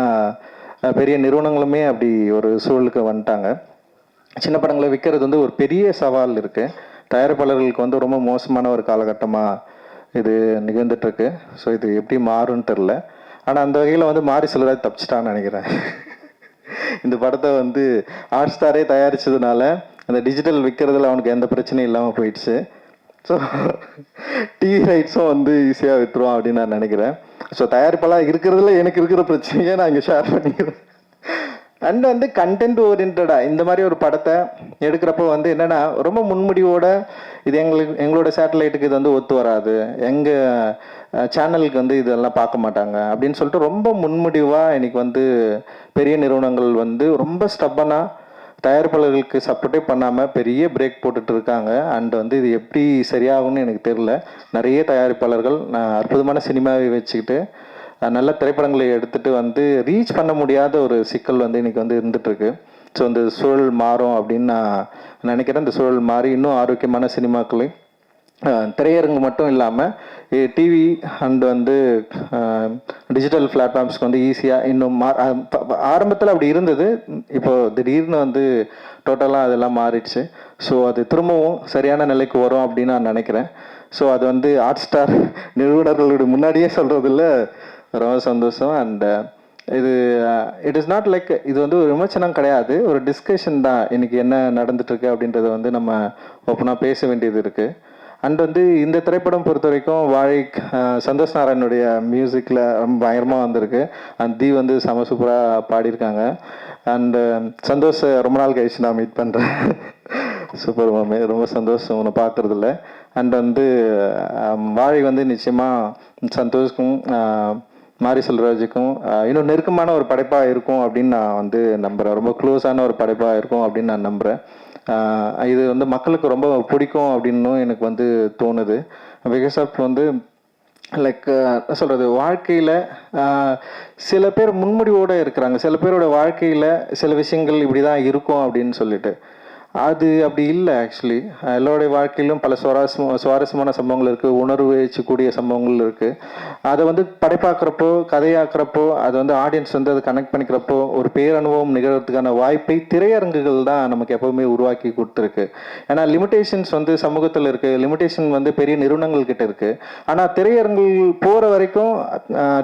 பெரிய நிறுவனங்களுமே அப்படி ஒரு சூழலுக்கு வந்துட்டாங்க. சின்ன படங்களை விற்கிறது வந்து ஒரு பெரிய சவால் இருக்குது. தயாரிப்பாளர்களுக்கு வந்து ரொம்ப மோசமான ஒரு காலகட்டமாக இது நிகழ்ந்துட்டுருக்கு. ஸோ இது எப்படி மாறும்னு தெரில. ஆனால் அந்த வகையில் வந்து மாரி செல்வராஜ் தப்பிச்சிட்டான்னு நினைக்கிறேன். இந்த படத்தை வந்து ஹாட் ஸ்டாரே தயாரித்ததுனால அந்த டிஜிட்டல் விற்கிறதுல அவனுக்கு எந்த பிரச்சனையும் இல்லாமல் போயிடுச்சு. ஸோ டிவி ரைட்ஸும் வந்து ஈஸியாக விற்றுருவான் அப்படின்னு நான் நினைக்கிறேன். ஸோ தயாரிப்பெல்லாம் இருக்கிறதுல எனக்கு இருக்கிற பிரச்சனையே நான் இங்கே ஷேர் பண்ணிக்கிறேன். அண்ட் வந்து கண்டென்ட் ஓரியன்டாக இந்த மாதிரி ஒரு படத்தை எடுக்கிறப்போ வந்து என்னென்னா ரொம்ப முன்முடிவோட இது எங்களோட சேட்டலைட்டுக்கு இது வந்து ஒத்து வராது, எங்கள் சேனலுக்கு வந்து இதெல்லாம் பார்க்க மாட்டாங்க அப்படின்னு சொல்லிட்டு ரொம்ப முன்முடிவாக இன்னைக்கு வந்து பெரிய நிறுவனங்கள் வந்து ரொம்ப ஸ்டப்பனாக தயாரிப்பாளர்களுக்கு சப்போர்ட்டே பண்ணாமல் பெரிய பிரேக் போட்டுட்டு இருக்காங்க. அண்ட் வந்து இது எப்படி சரியாகும்னு எனக்கு தெரியல. நிறைய தயாரிப்பாளர்கள் அற்புதமான சினிமாவை வச்சுக்கிட்டு நல்ல திரைப்படங்களை எடுத்துகிட்டு வந்து ரீச் பண்ண முடியாத ஒரு சிக்கல் வந்து இன்றைக்கி வந்து இருந்துகிட்ருக்கு. ஸோ இந்த சூழல் மாறும் அப்படின்னு நான் நினைக்கிறேன். இந்த சூழல் மாறி இன்னும் ஆரோக்கியமான சினிமாக்களை திரையரங்கு மட்டும் இல்லாமல் டிவி அண்ட் வந்து டிஜிட்டல் பிளாட்ஃபார்ம்ஸ்க்கு வந்து ஈஸியாக இன்னும் ஆரம்பத்தில் அப்படி இருந்தது. இப்போது திடீர்னு வந்து டோட்டலாக அதெல்லாம் மாறிடுச்சு. ஸோ அது திரும்பவும் சரியான நிலைக்கு வரும் அப்படின்னு நான் நினைக்கிறேன். ஸோ அது வந்து ஹாட் ஸ்டார் நிறுவனர்களுடைய முன்னாடியே சொல்கிறதுல ரொம்ப சந்தோஷம். அண்ட் இது இட் இஸ் நாட் லைக் இது வந்து ஒரு விமர்சனம் கிடையாது, ஒரு டிஸ்கஷன் தான். இன்றைக்கி என்ன நடந்துட்டுருக்கு அப்படின்றத வந்து நம்ம ஓப்பனாக பேச வேண்டியது இருக்குது. அண்ட் வந்து இந்த திரைப்படம் பொறுத்த வரைக்கும் வாழை சந்தோஷ் நாராயணுடைய மியூசிக்கில் ரொம்ப பயங்கரமாக வந்திருக்கு. அண்ட் தி வந்து செம சூப்பராக பாடியிருக்காங்க. அண்டு சந்தோஷ் ரொம்ப நாள் கழிச்சு நான் மீட் பண்ணுறேன். சூப்பர் மாமே, ரொம்ப சந்தோஷம் உன்னை பார்க்குறதில்ல. அண்ட் வந்து வாழை வந்து நிச்சயமாக சந்தோஷ்க்கும் மாரி செல்வராஜுக்கும் இன்னும் நெருக்கமான ஒரு படைப்பாக இருக்கும் அப்படின்னு நான் வந்து நம்புகிறேன். ரொம்ப க்ளோஸான ஒரு படைப்பாக இருக்கும் அப்படின்னு நான் நம்புகிறேன். இது வந்து மக்களுக்கு ரொம்ப பிடிக்கும் அப்படின்னும் எனக்கு வந்து தோணுது. பிகாஸ் ஆஃப் வந்து லைக் சொல்கிறது வாழ்க்கையில் சில பேர் முன்முடிவோடு இருக்கிறாங்க. சில பேரோட வாழ்க்கையில் சில விஷயங்கள் இப்படி தான் இருக்கும் அப்படின்னு சொல்லிட்டு அது அப்படி இல்லை ஆக்சுவலி. எல்லோருடைய வாழ்க்கையிலும் பல சுவாரஸ்யமான சம்பவங்கள் இருக்குது, உணர்வு கூடிய சம்பவங்கள் இருக்குது. அதை வந்து படைப்பாக்குறப்போ, கதையாக்குறப்போ, அதை வந்து ஆடியன்ஸ் வந்து அதை கனெக்ட் பண்ணிக்கிறப்போ ஒரு பேரனுபவம் நிகழ்கிறதுக்கான வாய்ப்பை திரையரங்குகள் தான் நமக்கு எப்போவுமே உருவாக்கி கொடுத்துருக்கு. ஏன்னா லிமிடேஷன்ஸ் வந்து சமூகத்தில் இருக்குது, லிமிடேஷன் வந்து பெரிய நிறுவனங்கள் கிட்ட இருக்குது. ஆனால் திரையரங்குகள் போகிற வரைக்கும்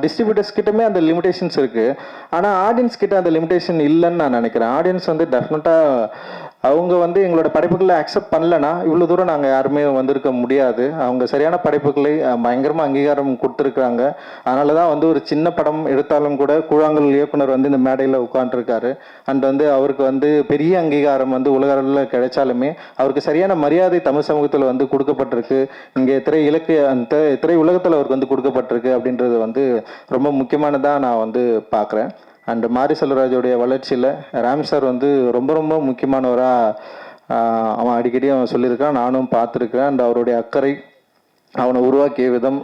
டிஸ்ட்ரிபியூட்டர்ஸ் கிட்டமே அந்த லிமிடேஷன்ஸ் இருக்குது. ஆனால் ஆடியன்ஸ் கிட்ட அந்த லிமிடேஷன் இல்லைன்னு நான் நினைக்கிறேன். ஆடியன்ஸ் வந்து டெஃபினட்டாக அவங்க வந்து எங்களோட படைப்புகளை அக்செப்ட் பண்ணலன்னா இவ்வளோ தூரம் நாங்கள் யாருமே வந்திருக்க முடியாது. அவங்க சரியான படைப்புகளை பயங்கரமாக அங்கீகாரம் கொடுத்துருக்குறாங்க. அதனால தான் வந்து ஒரு சின்ன படம் எடுத்தாலும் கூட கூழாங்கல் இயக்குனர் வந்து இந்த மேடையில் உட்காந்துருக்காரு. அண்ட் வந்து அவருக்கு வந்து பெரிய அங்கீகாரம் வந்து உலக அளவில் கிடைச்சாலுமே அவருக்கு சரியான மரியாதை தமிழ் சமூகத்தில் வந்து கொடுக்கப்பட்டிருக்கு. இங்கே திரை உலகத்தில் அவருக்கு வந்து கொடுக்கப்பட்டிருக்கு அப்படின்றது வந்து ரொம்ப முக்கியமானதாக நான் வந்து பார்க்குறேன். அண்ட் மாரி செல்வராஜோடைய வளர்ச்சியில் ராம் சார் வந்து ரொம்ப ரொம்ப முக்கியமானவராக அவன் அடிக்கடி அவன் சொல்லியிருக்கான், நானும் பார்த்துருக்கிறேன். அண்ட் அவருடைய அக்கறை, அவனை உருவாக்கிய விதம்,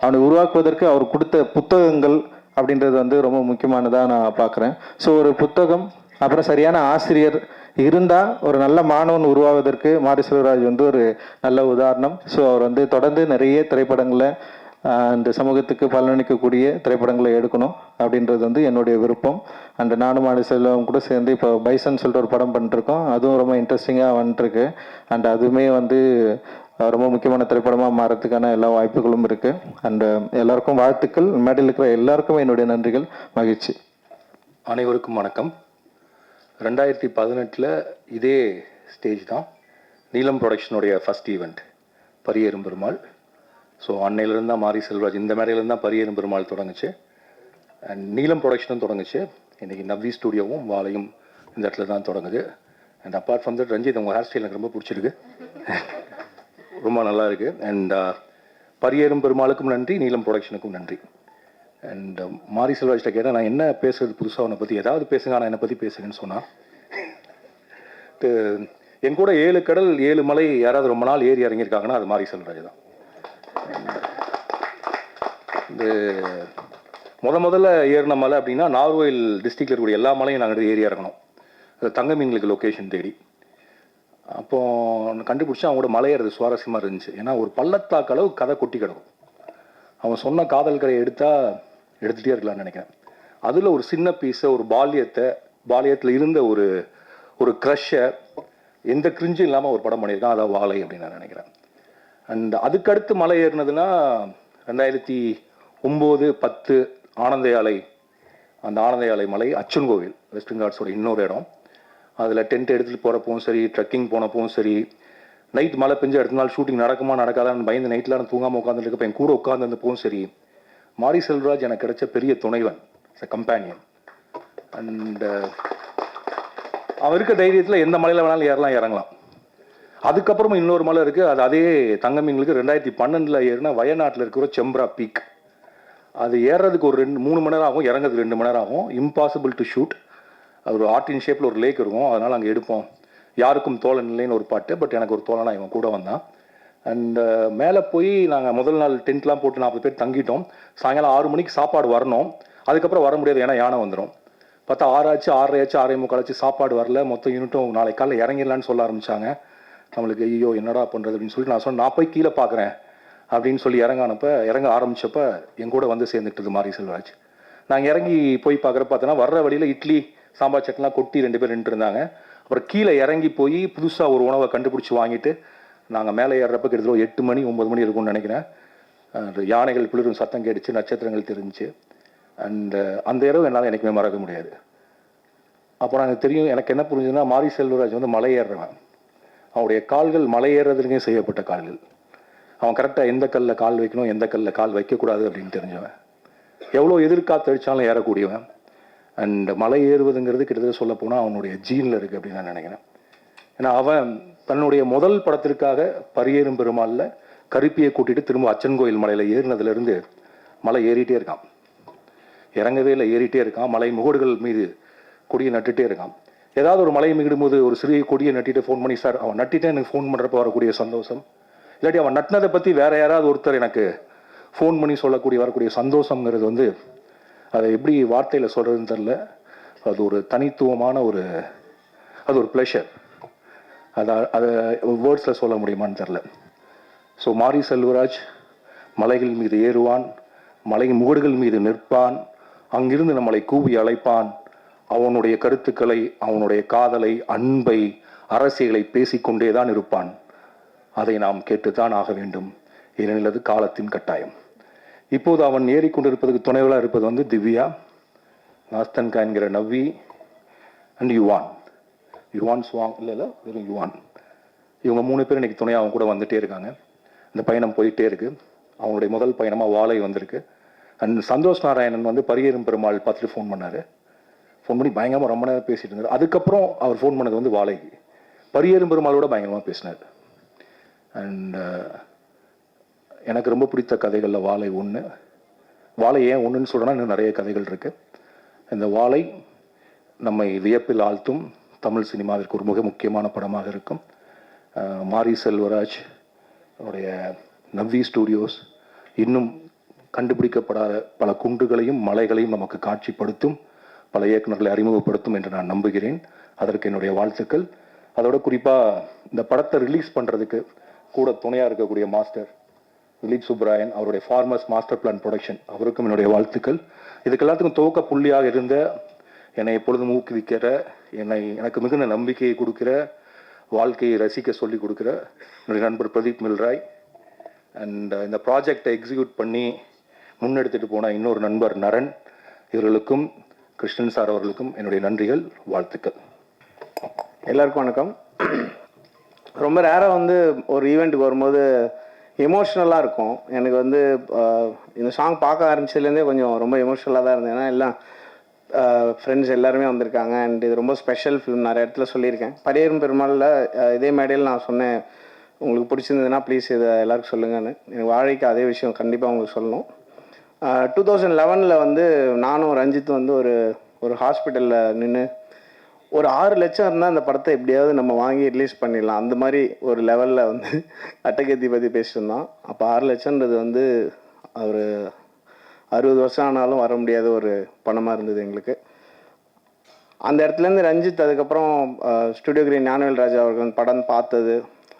அவனை உருவாக்குவதற்கு அவர் கொடுத்த புத்தகங்கள் அப்படின்றது வந்து ரொம்ப முக்கியமானதாக நான் பார்க்குறேன். ஸோ ஒரு புத்தகம், அப்புறம் சரியான ஆசிரியர் இருந்தால் ஒரு நல்ல மாணவன் உருவாவதற்கு மாரி செல்வராஜ் வந்து ஒரு நல்ல உதாரணம். ஸோ அவர் வந்து தொடர்ந்து நிறைய திரைப்படங்களை இந்த சமூகத்துக்கு பலனளிக்கக்கூடிய திரைப்படங்களை எடுக்கணும் அப்படின்றது வந்து என்னுடைய விருப்பம். அண்ட் நானும் மாரி செல்வம் கூட சேர்ந்து இப்போ பைசன் சொல்லிட்டு ஒரு படம் பண்ணிட்டுருக்கோம். அதுவும் ரொம்ப இன்ட்ரெஸ்டிங்காக வந்துட்டுருக்கு. அண்ட் அதுவுமே வந்து ரொம்ப முக்கியமான திரைப்படமாக மாறத்துக்கான எல்லா வாய்ப்புகளும் இருக்குது. அண்டு எல்லாருக்கும் வாழ்த்துக்கள். மேடையில் இருக்கிற எல்லாருக்கும் என்னுடைய நன்றிகள், மகிழ்ச்சி. அனைவருக்கும் வணக்கம். 2018 இதே ஸ்டேஜ் தான் நீலம் ப்ரொடக்ஷனுடைய first event Pariyerum Perumal. So அன்னையிலேருந்து தான் மாரி செல்வராஜ், இந்த மேடையிலேருந்து தான் பரியேறும் பெருமாள் தொடங்குச்சு. அண்ட் நீலம் ப்ரொடக்ஷனும் தொடங்குச்சு. இன்றைக்கி நவ்வி ஸ்டூடியோவும் வாழையும் இந்த இடத்துல தான் தொடங்குது. And apart from that Ranjith, உங்கள் ஹேர் ஸ்டைல் எனக்கு ரொம்ப பிடிச்சிருக்கு, ரொம்ப நல்லா இருக்குது. அண்ட் பரியேறும் பெருமாளுக்கும் நன்றி, நீலம் ப்ரொடக்ஷனுக்கும் நன்றி. அண்ட் மாரி செல்வராஜ்கிட்ட கேட்டால் நான் என்ன பேசுறது புதுசாக அவனை பற்றி, ஏதாவது பேசுங்க ஆனால் என்னை பற்றி பேசுங்கன்னு சொன்னான். என் கூட 7 கடல் 7 மலை யாராவது ரொம்ப நாள் ஏறி இறங்கியிருக்காங்கன்னா அது மாரி செல்வராஜ் தான். இது முதல்ல ஏறின மலை அப்படின்னா நார்வேல் டிஸ்ட்ரிக்டில் இருக்கக்கூடிய எல்லா மலையும் நாங்கள் ஏறி இறங்கணும், தங்க மீன்களுக்கு லொக்கேஷன் தேடி. அப்போ கண்டுபிடிச்சா அவங்களோட மலை ஏறது சுவாரஸ்யமாக இருந்துச்சு. ஏன்னா ஒரு பள்ளத்தாக்கு அளவு கதை கொட்டி கிடக்கும். அவன் சொன்ன காதல் கதையை எடுத்துகிட்டே இருக்கலாம்னு நினைக்கிறேன். அதில் ஒரு சின்ன பீஸை, ஒரு பாலியத்தில் இருந்த ஒரு க்ரஷ்ஷை எந்த கிரிஞ்சும் இல்லாமல் ஒரு படம் பண்ணியிருக்கான். அதான் வாழை அப்படின்னு நான் நினைக்கிறேன். அண்ட் அதுக்கடுத்து மலை ஏறினதுன்னா 2009-10 ஆனந்த யாழை மலை, அச்சன் கோவில், வெஸ்டர்ன் காட்ஸோட இன்னொரு இடம். அதில் டென்ட் எடுத்துகிட்டு போகிறப்பவும் சரி, ட்ரெக்கிங் போனப்பவும் சரி, நைட் மழை பெஞ்சு அடுத்த நாள் ஷூட்டிங் நடக்குமா நடக்காதான்னு பயந்து நைட்டில் நான் தூங்காமல் உட்காந்துருக்கப்போ என் கூட உட்காந்துருந்தப்பவும் சரி, மாரி செல்வராஜ் எனக்கு கிடைச்ச பெரிய துணைவன், கம்பேனியன். அண்ட் அவன் இருக்க தைரியத்தில் எந்த மலையில் வேணாலும் இறங்கலாம். அதுக்கப்புறமா இன்னொரு மலை இருக்குது, அது அதே தங்கமீன்களுக்கு 2012 ஏறினா வயநாட்டில் இருக்கிற செம்ப்ரா பீக். அது ஏறுறதுக்கு ஒரு 3 மணி நேரம் ஆகும், இறங்கிறதுக்கு 2 மணி நேரம் ஆகும். Impossible to shoot. அது ஒரு ஆர்டின் ஷேப்பில் ஒரு லேக் இருக்கும், அதனால் அங்கே எடுப்போம். யாருக்கும் தோழன் இல்லைன்னு ஒரு பாட்டு, பட் எனக்கு ஒரு தோழனா இவன் கூட வந்தான். அண்ட் மேலே போய் நாங்கள் முதல் நாள் டென்ட்லாம் போட்டு 40 பேர் தங்கிட்டோம். சாயங்காலம் 6 மணிக்கு சாப்பாடு வரணும். அதுக்கப்புறம் வர முடியாது, ஏன்னா யானை வந்துடும். பார்த்தா 6 ஆச்சு, 6:30 ஆச்சு, 6:45 ஆச்சு, சாப்பாடு வரல. மொத்தம் யூனிட்டும் நாளைக்கு காலையில் இறங்கிடலான்னு சொல்ல ஆரம்பித்தாங்க. நம்மளுக்கு ஐயோ என்னடா பண்ணுறது அப்படின்னு சொல்லிட்டு நான் சொன்னேன், நான் போய் கீழே பார்க்குறேன் அப்படின்னு சொல்லி இறங்க ஆரம்பித்தப்போ என் கூட வந்து சேர்ந்துக்கிட்டது மாரி செல்வராஜ். நாங்கள் இறங்கி போய் பார்த்தோன்னா வர்ற வழியில் இட்லி சாம்பார் சட்னிலாம் கொட்டி 2 பேர் நின்று இருந்தாங்க. அப்புறம் கீழே இறங்கி போய் புதுசாக ஒரு உணவை கண்டுபிடிச்சி வாங்கிட்டு நாங்கள் மேலே ஏறுறப்ப கிட்டத்தட்ட 8 மணி 9 மணி இருக்கும்னு நினைக்கிறேன். யானைகள் குளிரும் சத்தம் கேட்டுச்சு, நட்சத்திரங்கள் தெரிஞ்சிச்சு. அண்டு அந்த இரவு என்னால் எனக்குமே மறக்க முடியாது. அப்போ எனக்கு தெரியும், எனக்கு என்ன புரிஞ்சுதுன்னா மாரி செல்வராஜ் வந்து மலை ஏறுறவன். அவனுடைய கால்கள் மலை ஏறுறதுலேயும் செய்யப்பட்ட கால்கள். அவன் கரெக்டாக எந்த கல்லில் கால் வைக்கணும், எந்த கல்லில் கால் வைக்கக்கூடாது அப்படின்னு தெரிஞ்சவன். எவ்வளோ எதிர்காத்து அடித்தாலும் ஏறக்கூடியவன். அண்ட் மலை ஏறுவதுங்கிறது கிட்டத்தட்ட சொல்ல போனால் அவனுடைய ஜீனில் இருக்குது அப்படின்னு நான் நினைக்கிறேன். ஏன்னா அவன் தன்னுடைய முதல் படத்திற்காக பரியேறும் பெருமாளில் கருப்பியை கூட்டிகிட்டு திரும்ப அச்சன் கோயில் மலையில் ஏறினதுலேருந்து மலை ஏறிட்டே இருக்கான். இறங்கவே இல்லை, ஏறிட்டே இருக்கான். மலை முகடுகள் மீது கொடியை நட்டுட்டே இருக்கான். ஏதாவது ஒரு மலையை மிகிடும்போது ஒரு சிறிய கொடியை நட்டிட்டு ஃபோன் பண்ணி, சார் அவன் நட்டிட்டே எனக்கு ஃபோன் பண்ணுறப்ப வரக்கூடிய சந்தோஷம், இல்லாட்டி அவன் நட்டினதை பற்றி வேற யாராவது ஒருத்தர் எனக்கு ஃபோன் பண்ணி வரக்கூடிய சந்தோஷங்கிறது வந்து அதை எப்படி வார்த்தையில் சொல்கிறதுன்னு தெரில. அது ஒரு தனித்துவமான அது ஒரு ப்ளஷர். அதை வேர்ட்ஸில் சொல்ல முடியுமான்னு தெரில. ஸோ மாரி செல்வராஜ் மலைகள் மீது ஏறுவான், மலையின் முகடுகள் மீது நிற்பான், அங்கிருந்து நம்மளை கூவி அழைப்பான், அவனுடைய கருத்துக்களை, அவனுடைய காதலை, அன்பை, அரசியலை பேசிக்கொண்டே தான் இருப்பான். அதை நாம் கேட்டுத்தான் ஆக வேண்டும், ஏனெனில் அது காலத்தின் கட்டாயம். இப்போது அவன் ஏறிக்கொண்டிருப்பதுக்கு துணைவலாக இருப்பது வந்து திவ்யா, நாஸ்தன்கா என்கிற நவ்வி அண்ட் யுவான் ஸ்வாங் இல்லை வெறும் யுவான். இவங்க 3 பேர் இன்னைக்கு துணையாக அவங்க கூட வந்துட்டே இருக்காங்க. இந்த பயணம் போயிட்டே இருக்கு. அவங்களுடைய முதல் பயணமாக வாழை வந்திருக்கு. அண்ட் சந்தோஷ் நாராயணன் வந்து பரியேறும் பெருமாள் பார்த்துட்டு ஃபோன் பண்ணார். ஃபோன் பண்ணி பயங்கரமாக ரொம்ப நேரம் பேசிட்டு இருந்தார். அதுக்கப்புறம் அவர் ஃபோன் பண்ணது வந்து வாழைக்கு. பரியேறும் பெருமாளோட பயங்கரமாக பேசினார். அண்ட் எனக்கு ரொம்ப பிடித்த கதைகளில் வாழை ஒன்று. வாழை ஏன் ஒன்றுன்னு சொல்கிறேன்னா இன்னும் நிறைய கதைகள் இருக்குது. இந்த வாழை நம்மை வியப்பில் ஆழ்த்தும் தமிழ் சினிமாவிற்கு ஒரு மிக முக்கியமான படமாக இருக்கும். மாரி செல்வராஜ் அவருடைய நவ்வி ஸ்டூடியோஸ் இன்னும் கண்டுபிடிக்கப்படாத பல குன்றுகளையும் மலைகளையும் நமக்கு காட்சிப்படுத்தும், பல இயக்குநர்களை அறிமுகப்படுத்தும் என்று நான் நம்புகிறேன். அதற்கு என்னுடைய வாழ்த்துக்கள். அதோட குறிப்பாக இந்த படத்தை ரிலீஸ் பண்ணுறதுக்கு கூட துணையாக இருக்கக்கூடிய மாஸ்டர் திலீப் சுப்ராயன், அவருடைய ஃபார்மர்ஸ் மாஸ்டர் பிளான் ப்ரொடக்ஷன், அவருக்கும் என்னுடைய வாழ்த்துக்கள். இதுக்கு எல்லாத்துக்கும் துவக்க புள்ளியாக இருந்த, என்னை எப்பொழுதும் ஊக்குவிக்கிற, எனக்கு மிகுந்த நம்பிக்கையை கொடுக்கிற, வாழ்க்கையை ரசிக்க சொல்லி கொடுக்குற என்னுடைய நண்பர் பிரதீப் மில்ராய், அண்ட் இந்த ப்ராஜெக்டை எக்ஸிக்யூட் பண்ணி முன்னெடுத்துட்டு போன இன்னொரு நண்பர் நரன், இவர்களுக்கும் கிருஷ்ணன் சார் அவர்களுக்கும் என்னுடைய நன்றிகள், வாழ்த்துக்கள். எல்லாருக்கும் வணக்கம். ரொம்ப ரேராக வந்து ஒரு ஈவெண்ட்டுக்கு வரும்போது எமோஷ்னலாக இருக்கும். எனக்கு வந்து இந்த சாங் பார்க்க ஆரம்பிச்சதுலேருந்தே கொஞ்சம் ரொம்ப எமோஷ்னலாக தான் இருந்தேன். ஏன்னா எல்லாம் ஃப்ரெண்ட்ஸ் எல்லாருமே வந்திருக்காங்க. அண்ட் இது ரொம்ப ஸ்பெஷல் ஃபிலிம், நிறைய இடத்துல சொல்லியிருக்கேன். பரியேறும் பெருமாளில் இதே மேடையில் நான் சொன்னேன், உங்களுக்கு பிடிச்சிருந்ததுன்னா ப்ளீஸ் இதை எல்லாருக்கும் சொல்லுங்கன்னு. எனக்கு வாழைக்கு அதே விஷயம் கண்டிப்பாக உங்களுக்கு சொல்லணும். 2011 வந்து நானும் ரஞ்சித்தும் வந்து ஒரு ஹாஸ்பிட்டலில் நின்று ஒரு 6 லட்சம் இருந்தால் அந்த படத்தை எப்படியாவது நம்ம வாங்கி ரிலீஸ் பண்ணிடலாம், அந்த மாதிரி ஒரு லெவலில் வந்து அட்டகத்தி பற்றி பேசியிருந்தோம். அப்போ 6 லட்சன்றது வந்து ஒரு 60 வருஷம் ஆனாலும் வர முடியாத ஒரு பணமாக இருந்தது எங்களுக்கு. அந்த இடத்துலேருந்து ரஞ்சித் அதுக்கப்புறம் ஸ்டுடியோ கிரீன் ஞானவேல் ராஜா அவர்கள் படம் பார்த்தது,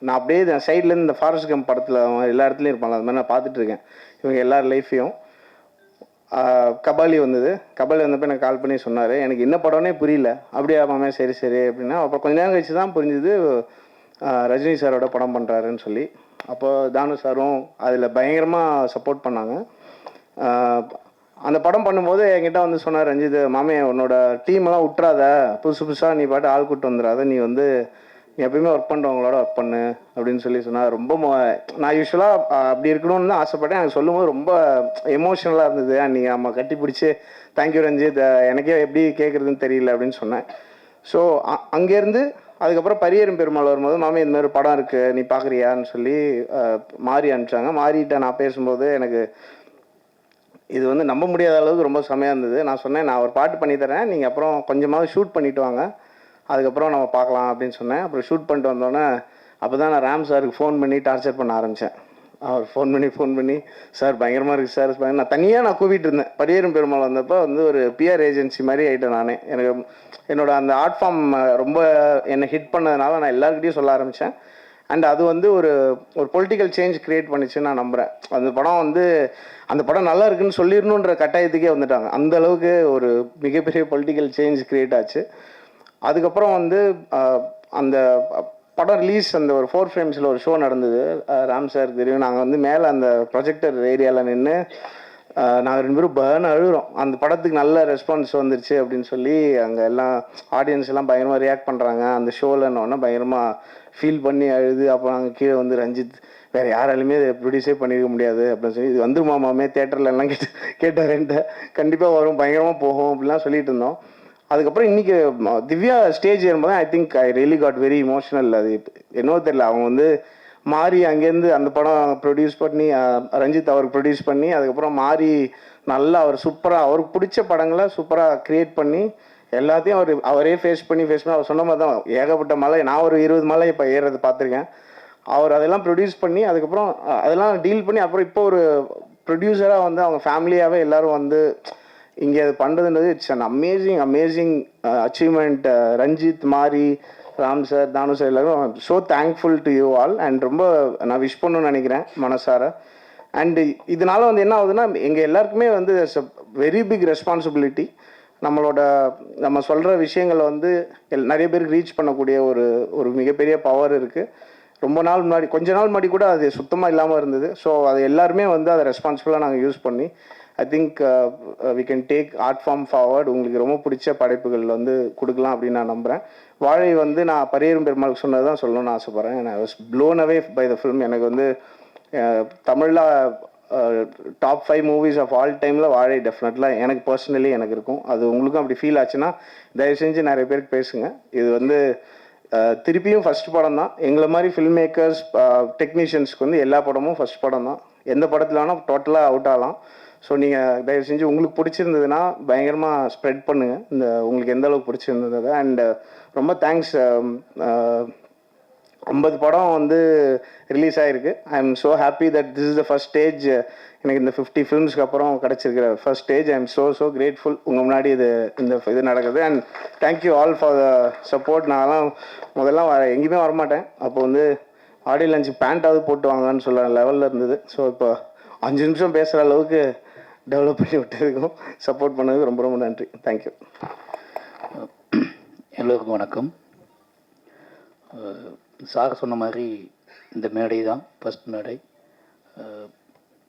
நான் அப்படியே சைட்லேருந்து இந்த ஃபாரஸ்ட் கம்ப் படத்தில் எல்லா இடத்துலையும் இருப்பாங்க, அது மாதிரி நான் பார்த்துட்ருக்கேன் இவங்க எல்லார் லைஃப்பையும். கபாலி வந்தப்போ எனக்கு கால் பண்ணி சொன்னார், எனக்கு என்ன படம்னே புரியல. அப்படியே மாமே சரி சரி அப்படின்னா, அப்புறம் கொஞ்ச நேரம் கழிச்சு தான் புரிஞ்சுது ரஜினி சாரோட படம் பண்ணுறாருன்னு சொல்லி. அப்போ தானு சாரும் அதில் பயங்கரமாக சப்போர்ட் பண்ணாங்க. அந்த படம் பண்ணும்போது என்கிட்ட வந்து சொன்னார் ரஞ்சித், மாமே உன்னோட டீமெல்லாம் விட்டுறாத, புதுசாக நீ பாட்டு ஆள் கூட்டு வந்துடாத, நீ வந்து நீ எப்பயுமே ஒர்க் பண்ணுறவங்களோட ஒர்க் பண்ணு அப்படின்னு சொல்லி சொன்னால், ரொம்ப நான் யூஸ்வலாக அப்படி இருக்கணும்னு தான் ஆசைப்பட்டேன். எனக்கு சொல்லும்போது ரொம்ப எமோஷ்னலாக இருந்தது. அன்றைக்கி நம்ம கட்டி பிடிச்சி தேங்க்யூ ரஞ்சித், எனக்கே எப்படி கேட்குறதுன்னு தெரியல அப்படின்னு சொன்னேன். ஸோ அங்கேருந்து அதுக்கப்புறம் பரியேறும் பெருமாள் வரும்போது, மாமே இந்த மாதிரி படம் இருக்குது நீ பார்க்குறியான்னு சொல்லி மாறி அனுப்பிச்சாங்க. மாறிட்ட நான் பேசும்போது எனக்கு இது வந்து நம்ப முடியாத அளவுக்கு ரொம்ப செமையாக இருந்தது. நான் சொன்னேன், நான் ஒரு பாட்டு பண்ணித்தரேன், நீங்கள் அப்புறம் கொஞ்சமாவது ஷூட் பண்ணிவிட்டு வாங்க, அதுக்கப்புறம் நம்ம பார்க்கலாம் அப்படின்னு சொன்னேன். அப்புறம் ஷூட் பண்ணிட்டு வந்தோடனே அப்போ தான் நான் ராம் சாருக்கு ஃபோன் பண்ணி டார்ச்சர் பண்ண ஆரம்பித்தேன். அவர் ஃபோன் பண்ணி சார் பயங்கரமாக இருக்குது சார், நான் தனியாக கூப்பிட்டு இருந்தேன். பரியேறும் பெருமாள் வந்தப்போ வந்து ஒரு பிஆர் ஏஜென்சி மாதிரி ஆகிட்டேன் நானே. எனக்கு என்னோட அந்த ஆர்ட் ஃபார்ம் ரொம்ப என்னை ஹிட் பண்ணதுனால நான் எல்லாருக்கிட்டையும் சொல்ல ஆரம்பித்தேன். அண்ட் அது வந்து ஒரு பொலிட்டிக்கல் சேஞ்ச் க்ரியேட் பண்ணிச்சுன்னு நான் நம்புகிறேன். அந்த படம் நல்லா இருக்குன்னு சொல்லிடணுன்ற கட்டாயத்துக்கே வந்துட்டாங்க. அந்த அளவுக்கு ஒரு மிகப்பெரிய பொலிட்டிக்கல் சேஞ்ச் க்ரியேட் ஆச்சு. அதுக்கப்புறம் வந்து அந்த படம் ரிலீஸ் அந்த ஒரு 4 ஃப்ரேம்ஸில் ஒரு ஷோ நடந்தது. ராம் சார் தெரியும், நாங்கள் வந்து மேலே அந்த ப்ரொஜெக்டர் ஏரியாவில் நின்று நாங்கள் 2 பேரும் பேர்னு அழுகிறோம். அந்த படத்துக்கு நல்ல ரெஸ்பான்ஸ் வந்துருச்சு அப்படின்னு சொல்லி அங்கே எல்லாம் ஆடியன்ஸ் எல்லாம் பயங்கரமாக ரியாக்ட் பண்ணுறாங்க. அந்த ஷோவில்னோடனே பயங்கரமாக ஃபீல் பண்ணி அழுது. அப்போ நாங்கள் கீழே வந்து ரஞ்சித் வேறு யாராலுமே இதை ப்ரொடியூஸே பண்ணியிருக்க முடியாது அப்படின்னு சொல்லி, இது வந்துருமாமே தேட்டரில் எல்லாம் கேட்டார் என்கிட்ட, கண்டிப்பாக வரும், பயங்கரமாக போகும் அப்படிலாம் சொல்லிட்டு இருந்தோம். அதுக்கப்புறம் இன்றைக்கி திவ்யா ஸ்டேஜ் ஏறும்போது I think I really got very emotional. அது என்னவோ தெரியல, அவங்க வந்து மாறி அங்கேருந்து அந்த படம் ப்ரொடியூஸ் பண்ணி ரஞ்சித் அவருக்கு ப்ரொடியூஸ் பண்ணி, அதுக்கப்புறம் மாறி நல்லா அவர் சூப்பராக அவருக்கு பிடிச்ச படங்களை சூப்பராக க்ரியேட் பண்ணி எல்லாத்தையும் அவரே ஃபேஸ் பண்ணி அவர் சொன்ன மாதிரி தான் ஏகப்பட்ட மலை, நான் ஒரு 20 மலை இப்போ ஏறுறது பார்த்துருக்கேன். அவர் அதெல்லாம் ப்ரொடியூஸ் பண்ணி அதுக்கப்புறம் அதெல்லாம் டீல் பண்ணி அப்புறம் இப்போ ஒரு ப்ரொடியூசராக வந்து அவங்க ஃபேமிலியாகவே எல்லோரும் வந்து இங்கே அது பண்ணுறதுன்றது it's an amazing achievement. Ranjith, Mari, Ram sir, Thanu sir எல்லாரும் so thankful to you all. And ரொம்ப நான் விஷ் பண்ணணும்னு நினைக்கிறேன் மனசார. அண்டு இதனால வந்து என்ன ஆகுதுன்னா, எங்கள் எல்லாருக்குமே வந்து வெரி பிக் ரெஸ்பான்சிபிலிட்டி. நம்ம சொல்கிற விஷயங்களை வந்து நிறைய பேருக்கு ரீச் பண்ணக்கூடிய ஒரு மிகப்பெரிய பவர் இருக்குது. ரொம்ப நாள் முன்னாடி, கொஞ்ச நாள் முன்னாடி கூட அது சுத்தமாக இல்லாமல் இருந்தது. ஸோ அது எல்லாருமே வந்து அதை ரெஸ்பான்சிபிளாக நாங்கள் யூஸ் பண்ணி I think we can take art form forward. உங்களுக்கு ரொம்ப பிடிச்ச படைப்புகள் வந்து கொடுக்கலாம் அப்படின்னு நான் நம்புகிறேன். வாழை வந்து நான் பரியரும் பெருமாளுக்கு சொன்னது தான் சொல்லணும்னு ஆசைப்பட்றேன். I was blown away by the film. எனக்கு வந்து தமிழில் டாப் 5 மூவிஸ் ஆஃப் ஆல் டைமில் வாழை டெஃபினெட்லாக எனக்கு பர்சனலி எனக்கு இருக்கும். அது உங்களுக்கும் அப்படி ஃபீல் ஆச்சுன்னா தயவு செஞ்சு நிறைய பேருக்கு பேசுங்க. இது வந்து திருப்பியும் ஃபஸ்ட் படம் தான். எங்களை மாதிரி ஃபில்ம் மேக்கர்ஸ், டெக்னீஷியன்ஸ்க்கு வந்து எல்லா படமும் ஃபஸ்ட் படம் தான். எந்த படத்தில் வேணால் டோட்டலாக அவுட் ஆகலாம். ஸோ நீங்கள் தயவு செஞ்சு உங்களுக்கு பிடிச்சிருந்ததுன்னா பயங்கரமாக ஸ்ப்ரெட் பண்ணுங்கள், உங்களுக்கு எந்த அளவுக்கு பிடிச்சிருந்தது. அண்ட் ரொம்ப தேங்க்ஸ். 50 படம் வந்து ரிலீஸ் ஆகிருக்கு. I am so happy that this is the first stage. எனக்கு இந்த 50 ஃபிலிம்ஸ்க்கு அப்புறம் கிடச்சிருக்கிற first stage. I am so grateful உங்கள் முன்னாடி இது நடக்குது. And thank you all for the support. நான்லாம் முதல்லாம் எங்கேயுமே வரமாட்டேன். அப்போ வந்து ஆடியோ லஞ்ச் பேண்ட்டாவது போட்டு வாங்கன்னு சொல்கிற லெவலில் இருந்தது. ஸோ இப்போ 5 நிமிஷம் பேசுகிற அளவுக்கு டெவலப் பண்ணி விட்டதுக்கும் சப்போர்ட் பண்ணதுக்கு ரொம்ப ரொம்ப நன்றி. தேங்க்யூ. எல்லோருக்கும் வணக்கம். சார் சொன்ன மாதிரி இந்த மேடை தான் ஃபஸ்ட் மேடை.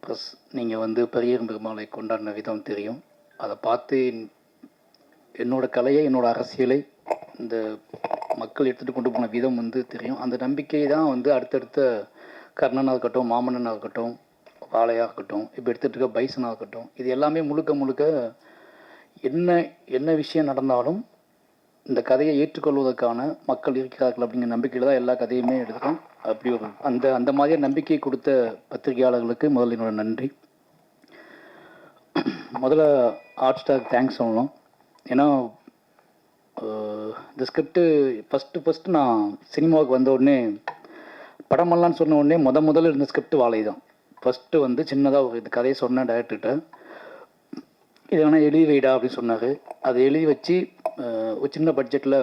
ப்ளஸ் நீங்கள் வந்து பெரியரும் பெருமாளை கொண்டாடின விதம் தெரியும். அதை பார்த்து என்னோடய கலையை, என்னோடய அரசியலை இந்த மக்கள் எடுத்துகிட்டு கொண்டு போன விதம் வந்து தெரியும். அந்த நம்பிக்கை தான் வந்து அடுத்தடுத்த கர்ணனாக இருக்கட்டும், மாமன்னனாக இருக்கட்டும், வாழையாக இருக்கட்டும், இப்போ எடுத்துகிட்டு இருக்க பைசனாக இருக்கட்டும், இது எல்லாமே முழுக்க என்ன விஷயம் நடந்தாலும் இந்த கதையை ஏற்றுக்கொள்வதற்கான மக்கள் இருக்கிறார்கள் அப்படிங்கிற நம்பிக்கையில் தான் எல்லா கதையுமே எடுத்துக்கோம். அப்படி ஒரு அந்த மாதிரியே நம்பிக்கை கொடுத்த பத்திரிகையாளர்களுக்கு முதல்ல என்னோட நன்றி. முதல்ல ஆர்ட் ஸ்டார் தேங்க்ஸ் சொல்லணும். ஏன்னா இந்த ஸ்கிரிப்டு ஃபஸ்ட்டு நான் சினிமாவுக்கு வந்த உடனே படமெல்லாம்னு சொன்ன உடனே முதல்ல இருந்த ஸ்கிரிப்ட் வாழை தான். ஃபஸ்ட்டு வந்து சின்னதாக ஒரு இந்த கதையை சொன்னேன் டைரக்டர்கிட்ட, இதை வேணால் எழுதி வைடா அப்படின்னு சொன்னார். அதை எழுதி வச்சு ஒரு சின்ன பட்ஜெட்டில்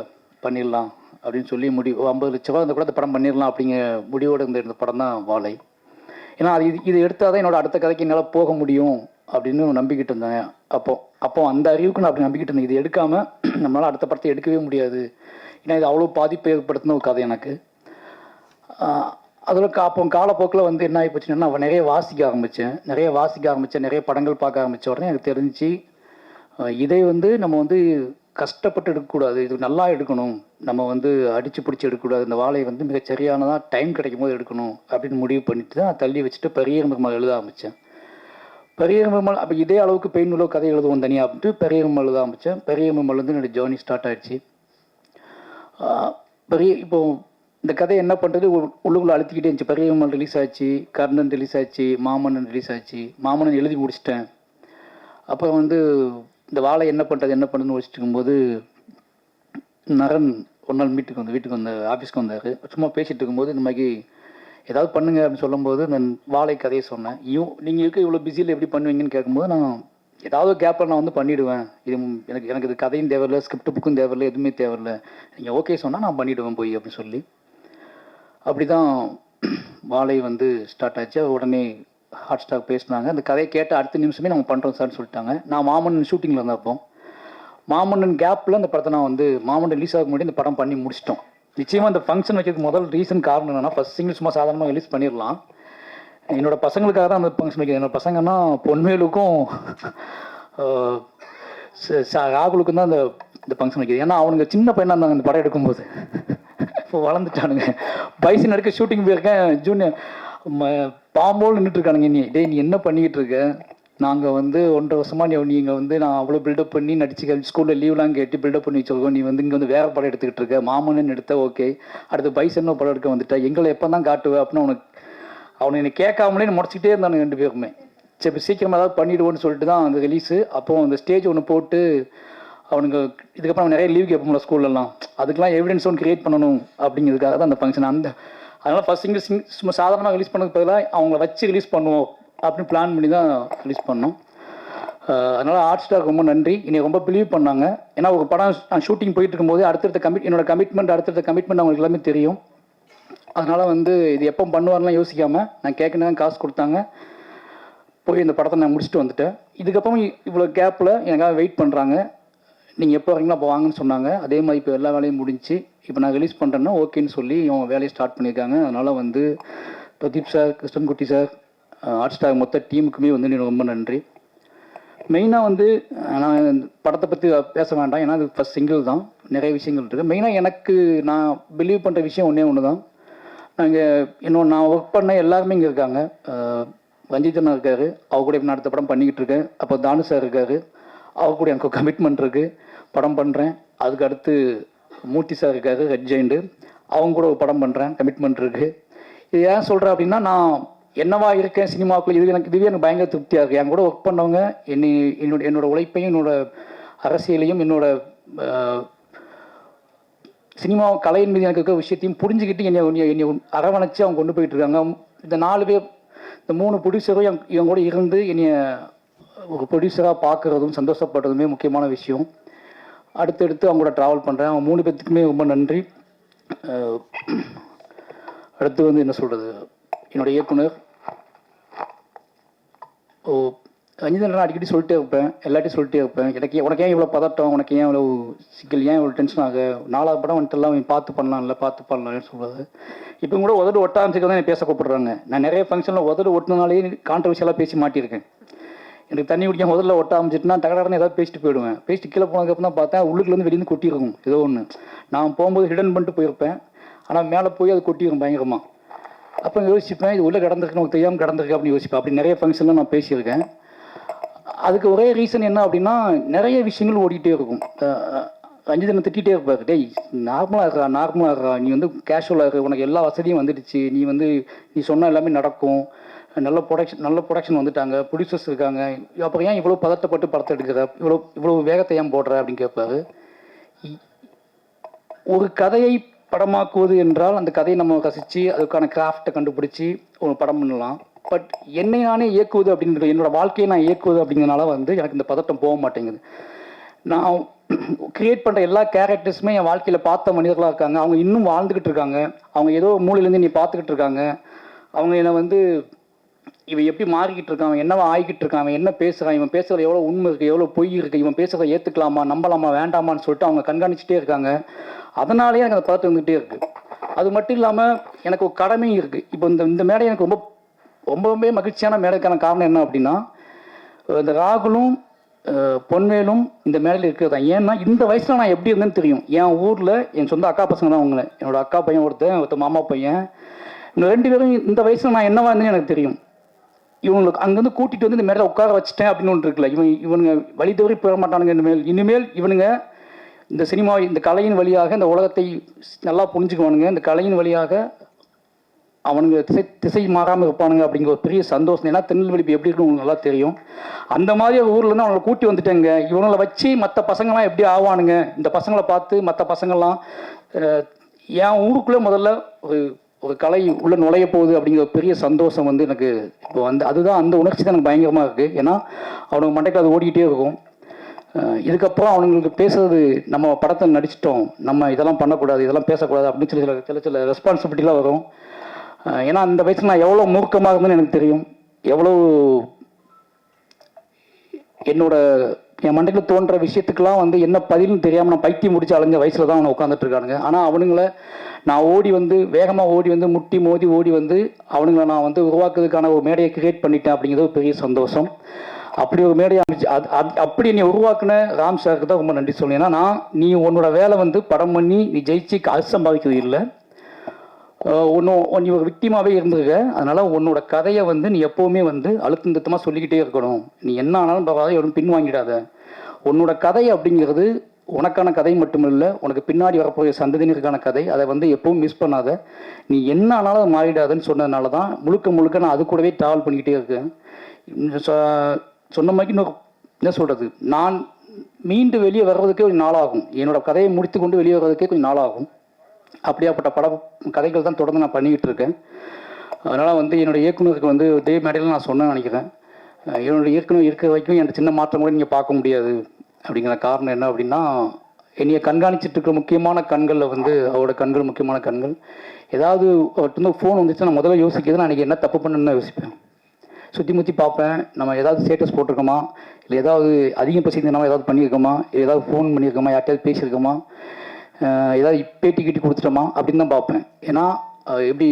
பண்ணிடலாம் அப்படின்னு சொல்லி 50 லட்ச ரூபா அந்த கூட அந்த படம் பண்ணிடலாம் அப்படிங்கிற முடிவோடு இருந்த படம் தான் வாழை. ஏன்னா இது எடுத்தால் தான் என்னோடய அடுத்த கதைக்கு என்னால் போக முடியும் அப்படின்னு நம்பிக்கிட்டு இருந்தேன். அப்போ அந்த அறிவுக்கு நான் அப்படி நம்பிக்கிட்டு இருந்தேன். இது எடுக்காமல் நம்மளால் அடுத்த படத்தை எடுக்கவே முடியாது. ஏன்னா இது அவ்வளோ பாதிப்பை ஏற்படுத்தின ஒரு கதை எனக்கு. அதில் அப்போ காலப்போக்கில் வந்து என்ன ஆகி போச்சுன்னா, நான் நிறைய வாசிக்க ஆரம்பித்தேன், நிறைய படங்கள் பார்க்க ஆரம்பித்த உடனே எனக்கு தெரிஞ்சு இதை வந்து நம்ம வந்து கஷ்டப்பட்டு எடுக்கக்கூடாது, இது நல்லா எடுக்கணும், நம்ம வந்து அடித்து பிடிச்சி எடுக்கக்கூடாது, இந்த வாழையை வந்து மிக சரியானதாக டைம் கிடைக்கும் போது எடுக்கணும் அப்படின்னு முடிவு பண்ணிட்டு தான் தள்ளி வச்சுட்டு பெரியரும் பெருமாள் எழுத ஆரம்பித்தேன். பெரியரும் பெருமாள் அப்போ இதே அளவுக்கு பெயின் உள்ள கதை எழுதுவோம் தனியாக அப்படின்ட்டு பெரியரும் பெருமாள் எழுத ஆரம்பித்தேன். பெரியரும் பெருமாள் வந்து என்னோடய ஜேர்னி ஸ்டார்ட் ஆகிடுச்சு. இப்போது இந்த கதை என்ன பண்ணுறது உள்ளுக்குள்ளே அழுத்திக்கிட்டே இருந்துச்சு. பெரியம்மாள் ரிலீஸ் ஆச்சு, கர்ணன் ரிலீஸ் ஆச்சு, மாமன்னன் ரிலீஸ் ஆச்சு. மாமன்னன் எழுதி முடிச்சிட்டேன். அப்புறம் வந்து இந்த வாழை என்ன பண்ணுறதுன்னு வச்சுட்டு இருக்கும்போது நரன் ஒரு நாள் வீட்டுக்கு வந்த ஆஃபீஸ்க்கு வந்தார். சும்மா பேசிகிட்டு இருக்கும்போது இந்த மாதிரி ஏதாவது பண்ணுங்க அப்படின்னு சொல்லும்போது நான் வாழை கதையை சொன்னேன். நீங்கள் இருக்க இவ்வளோ பிஸியில் எப்படி பண்ணுவீங்கன்னு கேட்கும்போது நான் ஏதாவது கேப்பில் நான் வந்து பண்ணிவிடுவேன். இது எனக்கு இது கதையும் தேவையில்லை, ஸ்கிரிப்ட் புக்கும் தேவையில்லை, எதுவுமே தேவையில்லை, நீங்கள் ஓகே சொன்னால் நான் பண்ணிவிடுவேன் போய் அப்படின்னு சொல்லி அப்படி தான் வாழை வந்து ஸ்டார்ட் ஆச்சு. உடனே ஹாட் ஸ்டாக் பேசினாங்க. அந்த கதையை கேட்ட அடுத்த நிமிஷமே நாங்கள் பண்ணுறோம் சார்னு சொல்லிட்டாங்க. நான் மாமன்னன் ஷூட்டிங்கில் இருந்தப்போ மாமன்னன் கேப்பில் அந்த படத்தை நான் வந்து மாமன்னன் ரிலீஸ் ஆக முன்னாடி இந்த படம் பண்ணி முடிச்சிட்டோம். நிச்சயமாக இந்த ஃபங்க்ஷன் வைக்கிறதுக்கு முதல் ரீசன் காரணம் என்னென்னா, ஃபஸ்ட் சிங்கிள் சும்மா சாதாரணமாக ரிலீஸ் பண்ணிடலாம். என்னோடய பசங்களுக்காக தான் அந்த ஃபங்க்ஷன் வைக்கிறேன். என்னோடய பசங்கன்னா பொன்மேலுக்கும் ராகுலுக்கும் தான் இந்த ஃபங்க்ஷன் வைக்கிறது. ஏன்னா அவனுங்க சின்ன பையனாக இருந்தாங்க இந்த படம் எடுக்கும்போது. இப்போ வளர்ந்துட்டானுங்க. பைசன் எடுக்க ஷூட்டிங் போயிருக்கேன். ஜூனியர் பாம்போல் நின்றுட்டுருக்கானுங்க. நீ என்ன பண்ணிக்கிட்டு இருக்க? நாங்கள் வந்து 1.5 வருஷமாக நீங்கள் வந்து நான் அவ்வளோ பில்டப் பண்ணி நடிச்சு ஸ்கூலில் லீவ்லாம் கேட்டு பில்டப் பண்ணி வச்சுருக்கோம். நீ வந்து இங்கே வந்து வேறு படம் எடுத்துக்கிட்டு இருக்க. மாமன்னு எடுத்த ஓகே, அடுத்து பைசன் படம் எடுக்க வந்துட்டா, எங்களை எப்போ தான் காட்டுவேன் அப்படின்னு அவனை என்னை கேட்காமலே முடிச்சுக்கிட்டே இருந்தானுங்க 2 பேருமே. சரி சீக்கிரமாக ஏதாவது பண்ணிவிடுவோன்னு சொல்லிட்டு தான் அந்த ரிலீஸு. அப்போது அந்த ஸ்டேஜ் ஒன்று போட்டு அவனுங்க இதுக்கப்புறம் நிறைய லீவ் கேட்போம்ல ஸ்கூல்லலாம், அதுக்கெலாம் எவிடன்ஸ் ஒன்று க்ரியேட் பண்ணணும் அப்படிங்கிறதுக்காக தான் அந்த ஃபங்க்ஷன். அதனால் ஃபஸ்ட் சிங்கிள் சும்மா சாதாரணமாக ரிலீஸ் பண்ணதுக்கு பதிலாக அவங்கள வச்சு ரிலீஸ் பண்ணுவோம் அப்படின்னு பிளான் பண்ணி தான் ரிலீஸ் பண்ணோம். அதனால் ஹாட் ஸ்டாருக்கு ரொம்ப நன்றி. என்னை ரொம்ப பிலீவ் பண்ணாங்க. ஏன்னா ஒரு படம் நான் ஷூட்டிங் போயிட்டு இருக்கும்போது என்னோட அடுத்தடுத்த கமிட்மெண்ட் அவங்களுக்கு எல்லாமே தெரியும். அதனால் வந்து இது எப்போ பண்ணுவார்லாம் யோசிக்காமல் நான் கேட்கணும் காசு கொடுத்தாங்க. போய் இந்த படத்தை நான் முடிச்சுட்டு வந்துட்டேன். இதுக்கப்புறம் இவ்வளோ கேப்பில் எனக்காக வெயிட் பண்ணுறாங்க. நீங்கள் எப்போ வரீங்களோ அப்போ வாங்கன்னு சொன்னாங்க. அதே மாதிரி இப்போ எல்லா வேலையும் முடிஞ்சு இப்போ நான் ரிலீஸ் பண்ணுறேன்னா ஓகேன்னு சொல்லி இவங்க வேலையை ஸ்டார்ட் பண்ணியிருக்காங்க. அதனால் வந்து Pradeep sir, Krishnankutty sir, hot star மொத்த டீமுக்குமே வந்து எனக்கு ரொம்ப நன்றி. மெயினாக வந்து நான் படத்தை பற்றி பேச வேண்டாம், ஏன்னா அது ஃபஸ்ட் சிங்கிள் தான், நிறைய விஷயங்கள் இருக்குது. மெயினாக எனக்கு நான் பிலீவ் பண்ணுற விஷயம் ஒன்று தான். நான் ஒர்க் பண்ண எல்லாருமே இங்கே இருக்காங்க. ரஞ்சித் அண்ணா இருக்கார், அவர் கூட நான் அடுத்த படம் பண்ணிக்கிட்டு இருக்கேன். அப்போ தானு சார் இருக்கார், அவர் கூட எனக்கு கமிட்மெண்ட் இருக்குது, படம் பண்ணுறேன். அதுக்கு அடுத்து மூர்த்தி சார் இருக்கார், ரெட் ஜெயிண்டு, அவங்க கூட ஒரு படம் பண்ணுறேன், கமிட்மெண்ட் இருக்குது. இது ஏன் சொல்கிறேன் அப்படின்னா, நான் என்னவா இருக்கேன் சினிமாவுக்குள்ள, இதுவே எனக்கு பயங்கர திருப்தியாக இருக்குது. என் கூட ஒர்க் பண்ணவங்க என்னோட உழைப்பையும் என்னோட அரசியலையும் என்னோட சினிமா கலையின் மீது எனக்கு இருக்க விஷயத்தையும் புரிஞ்சுக்கிட்டு என்னை அரவணைச்சு அவங்க கொண்டு போயிட்டு இருக்காங்க. இந்த 4 பேர், இந்த 3 ப்ரொடியூசரும் இவங்க கூட இருந்து என்னை ஒரு ப்ரொடியூசராக பார்க்குறதும் சந்தோஷப்படுறதுமே முக்கியமான விஷயம். அடுத்தடுத்து அவங்க கூட ட்ராவல் பண்ணுறேன். அவங்க 3 பேர்த்துக்குமே ரொம்ப நன்றி. அடுத்து வந்து என்ன சொல்கிறது, என்னோடய இயக்குனர் ரஞ்சிதன் அடிக்கடி சொல்லிட்டே இருப்பேன், எல்லாத்தையும் சொல்லிட்டே இருப்பேன். உனக்கு ஏன் இவ்வளோ பதட்டம், உனக்கு ஏன் இவ்வளோ சிக்கல், ஏன் இவ்வளோ டென்ஷன் ஆக, 4வது படம் வந்துட்டுலாம் பார்த்து பண்ணலாம்னு சொல்கிறது. இப்போ கூட உதடு ஒட்டாமிச்சுக்க தான் பேச கூப்பிடுறாங்க. நான் நிறைய ஃபங்க்ஷனில் உதடு ஒட்டினாலே கான்ட்ரவர்ஷியலாக பேசி மாட்டியிருக்கேன். எனக்கு தண்ணி குடிக்க முதல்ல ஒட்ட ஆரம்பிச்சிட்டுனா தகடாடனே ஏதாவது பேசிட்டு போயிடுவேன். பேசிட்டு கீழே போனதுக்கப்புறம் தான் பார்த்தா உள்ளுக்குலேருந்து வெளியிருந்து கொட்டியிருக்கும் ஏதோ ஒன்று. நான் போகும்போது ஹிடன் பண்ணிட்டு போயிருப்பேன், ஆனால் மேலே போய் அது கொட்டியிருக்கும் பயங்கரமாக. அப்போ யோசிப்பேன், இது உள்ளே கிடந்திருக்கு, நமக்கு தெரியாமல் கிடந்திருக்கு அப்படின்னு யோசிப்பேன். அப்படி நிறைய ஃபங்க்ஷனில் நான் பேசியிருக்கேன். அதுக்கு ஒரே ரீசன் என்ன அப்படின்னா, நிறைய விஷயங்கள் ஓடிக்கிட்டே இருக்கும். ரஞ்சிதனை திட்டிகிட்டே இருப்பார், டேய் நார்மலாக இருக்கா, நீ வந்து கேஷுவலாக இருக்கு, உனக்கு எல்லா வசதியும் வந்துடுச்சு, நீ சொன்ன எல்லாமே நடக்கும், நல்ல ப்ரொடக்ஷன் வந்துட்டாங்க, ப்ரொடியூசர்ஸ் இருக்காங்க, அப்புறம் ஏன் இவ்வளோ பதட்டப்பட்டு படத்தை எடுக்கிற, இவ்வளோ வேகத்தை ஏன் போடுற அப்படின்னு கேட்பாரு. ஒரு கதையை படமாக்குவது என்றால் அந்த கதையை நம்ம ரசித்து அதுக்கான கிராஃப்டை கண்டுபிடிச்சி ஒரு படம் பண்ணலாம். பட் என்னை நானே இயக்குவது அப்படின்றது, என்னோட வாழ்க்கையை நான் இயக்குவது அப்படிங்கிறனால வந்து எனக்கு இந்த பதட்டம் போக மாட்டேங்குது. நான் கிரியேட் பண்ணுற எல்லா கேரக்டர்ஸுமே என் வாழ்க்கையில் பார்த்த மனிதர்களாக இருக்காங்க. அவங்க இன்னும் வாழ்ந்துக்கிட்டு இருக்காங்க. அவங்க ஏதோ மூலையிலேருந்து நீ பார்த்துக்கிட்டு இருக்காங்க. அவங்க என்னை வந்து இவன் எப்படி மாறிக்கிட்டு இருக்கான், அவன் என்னவா ஆகிக்கிட்டு இருக்கான், அவன் என்ன பேசுகிறான், இவன் பேசுகிறது எவ்வளோ உண்மை இருக்குது, எவ்வளோ பொய் இருக்குது, இவன் பேசுகிறத ஏற்றுக்கலாமா, நம்பலாமா, வேண்டாமான்னு சொல்லிட்டு அவங்க கண்காணிச்சிட்டே இருக்காங்க. அதனாலேயே எனக்கு அந்த பதட்டம் வந்துகிட்டே இருக்குது. அது மட்டும் இல்லாமல் எனக்கு ஒரு கடமையும் இருக்குது. இப்போ இந்த மேடை எனக்கு ரொம்பவே மகிழ்ச்சியான மேடைக்கான காரணம் என்ன அப்படின்னா, இந்த ராகுலும் பொன்வேலும் இந்த மேடையில் இருக்கிறது தான். ஏன்னா இந்த வயசில் நான் எப்படி இருந்தேன்னு தெரியும். என் ஊரில் என் சொந்த அக்கா பசங்க தான் அவங்கள, என்னோட அக்கா பையன் ஒருத்தர் மாமா பையன், இந்த 2 பேரும் இந்த வயசில் நான் என்னவா இருந்தேன்னு எனக்கு தெரியும். இவங்களுக்கு அங்கேருந்து கூட்டிகிட்டு வந்து இந்த மேடையில் உட்கார வச்சுட்டேன் அப்படின்னு ஒன்று இருக்குல்ல, இவனுங்க வழி தவறி போக மாட்டானுங்க. இனிமேல் இவனுங்க இந்த சினிமா, இந்த கலையின் வழியாக இந்த உலகத்தை நல்லா புரிஞ்சுக்குவானுங்க, இந்த கலையின் வழியாக அவனுங்க திசை மாறாமல் இருப்பானுங்க அப்படிங்கிற ஒரு பெரிய சந்தோஷம். ஏன்னா திருநெல்வேலி எப்படி இருக்குன்னு உங்களுக்கு நல்லா தெரியும். அந்த மாதிரி ஊர்லேருந்து அவங்களை கூட்டி வந்துட்டேங்க. இவங்களை வச்சு மற்ற பசங்கள்லாம் எப்படி ஆவானுங்க, இந்த பசங்களை பார்த்து மற்ற பசங்கள்லாம் என் ஊருக்குள்ளே முதல்ல ஒரு கலை உள்ள நுழைய போகுது அப்படிங்கிற பெரிய சந்தோஷம் வந்து எனக்கு இப்போ வந்து அதுதான், அந்த உணர்ச்சி தான் எனக்கு பயங்கரமாக இருக்குது. ஏன்னா அவனுக்கு மண்டைக்கு அது ஓடிக்கிட்டே இருக்கும். இதுக்கப்புறம் அவனுங்களுக்கு பேசுறது, நம்ம படத்தை நடிச்சிட்டோம், நம்ம இதெல்லாம் பண்ணக்கூடாது, இதெல்லாம் பேசக்கூடாது அப்படின்னு சொல்லி சில ரெஸ்பான்சிபிலிட்டிலாம் வரும். ஏன்னா அந்த வயசில் நான் எவ்வளோ மூர்க்கமாக இருந்தேன்னு எனக்கு தெரியும். எவ்வளோ என் மண்டையில் தோன்ற விஷயத்துக்கெல்லாம் வந்து என்ன பதில்னு தெரியாமல் நான் பைத்தியம் முடிச்சு அலைஞ்ச வயசில் தான் அவனை உட்காந்துட்டு இருக்கானுங்க. ஆனால் அவனுங்களை நான் வேகமாக ஓடி வந்து முட்டி மோதி ஓடி வந்து அவனுங்களை நான் வந்து உருவாக்குறதுக்கான ஒரு மேடையை கிரியேட் பண்ணிட்டேன் அப்படிங்கிறது ஒரு பெரிய சந்தோஷம். அப்படி ஒரு மேடையை அமைச்சு அப்படி என்னை உருவாக்குன ராம் சாருக்கு தான் ரொம்ப நன்றி சொல்லணும். ஏன்னா நீ உன்னோட வேலை வந்து படம் பண்ணி நீ ஜெயிச்சு காசு சம்பாதிக்கிறது இல்லை, நீ ஒரு விக்டிமாவே இருந்திருக்க. அதனால உன்னோட கதையை வந்து நீ எப்போவுமே வந்து அழுத்தம் திருத்தமாக சொல்லிக்கிட்டே இருக்கணும். நீ என்ன ஆனாலும் பரவாயில்ல, எவ்வளோ பின் வாங்கிடாத. உன்னோட கதை அப்படிங்கிறது உனக்கான கதை மட்டுமில்லை, உனக்கு பின்னாடி வரப்போகிற சந்ததியினருக்கான கதை. அதை வந்து எப்பவும் மிஸ் பண்ணாத. நீ என்ன ஆனாலும் அதை மாறிடாதுன்னு சொன்னதுனால தான் முழுக்க நான் அது கூடவே ட்ராவல் பண்ணிக்கிட்டே இருக்கேன். சொன்ன மாதிரி இன்னும் என்ன சொல்கிறது, நான் மீண்டு வெளியே வர்றதுக்கே கொஞ்சம் நாளாகும். என்னோட கதையை முடித்து கொண்டு வெளியே வர்றதுக்கே கொஞ்சம் நாளாகும். அப்படியாப்பட்ட கதைகள் தான் தொடர்ந்து நான் பண்ணிக்கிட்டு இருக்கேன். அதனால் வந்து என்னோடய இயக்குனருக்கு வந்து இதே மேடையில் நான் சொன்னேன்னு நினைக்கிறேன். என்னோட ஏற்கனவே இருக்கிற வரைக்கும் என் சின்ன மாற்றம் கூட நீங்கள் பார்க்க முடியாது. அப்படிங்கிற காரணம் என்ன அப்படின்னா, என்னைய கண்காணிச்சிட்டு இருக்கிற முக்கியமான கண்களில் வந்து அவரோட கண்கள் முக்கியமான கண்கள். ஏதாவது அவர்கிட்ட ஃபோன் வந்துச்சுன்னா நான் முதல்ல யோசிக்கிறது நான் அன்றைக்கி என்ன தப்பு பண்ணுன்னு தான் யோசிப்பேன். சுற்றி முற்றி பார்ப்பேன், நம்ம ஏதாவது ஸ்டேட்டஸ் போட்டிருக்கோமா, இல்லை ஏதாவது அதிகம் பசிங்கன்னா ஏதாவது பண்ணியிருக்கோமா, ஏதாவது ஃபோன் பண்ணியிருக்கோமா, யார்கிட்டயாவது பேசியிருக்கோமா, ஏதாவது பேட்டி கட்டி கொடுத்துட்டோமா அப்படின்னு தான் பார்ப்பேன். ஏன்னா எப்படி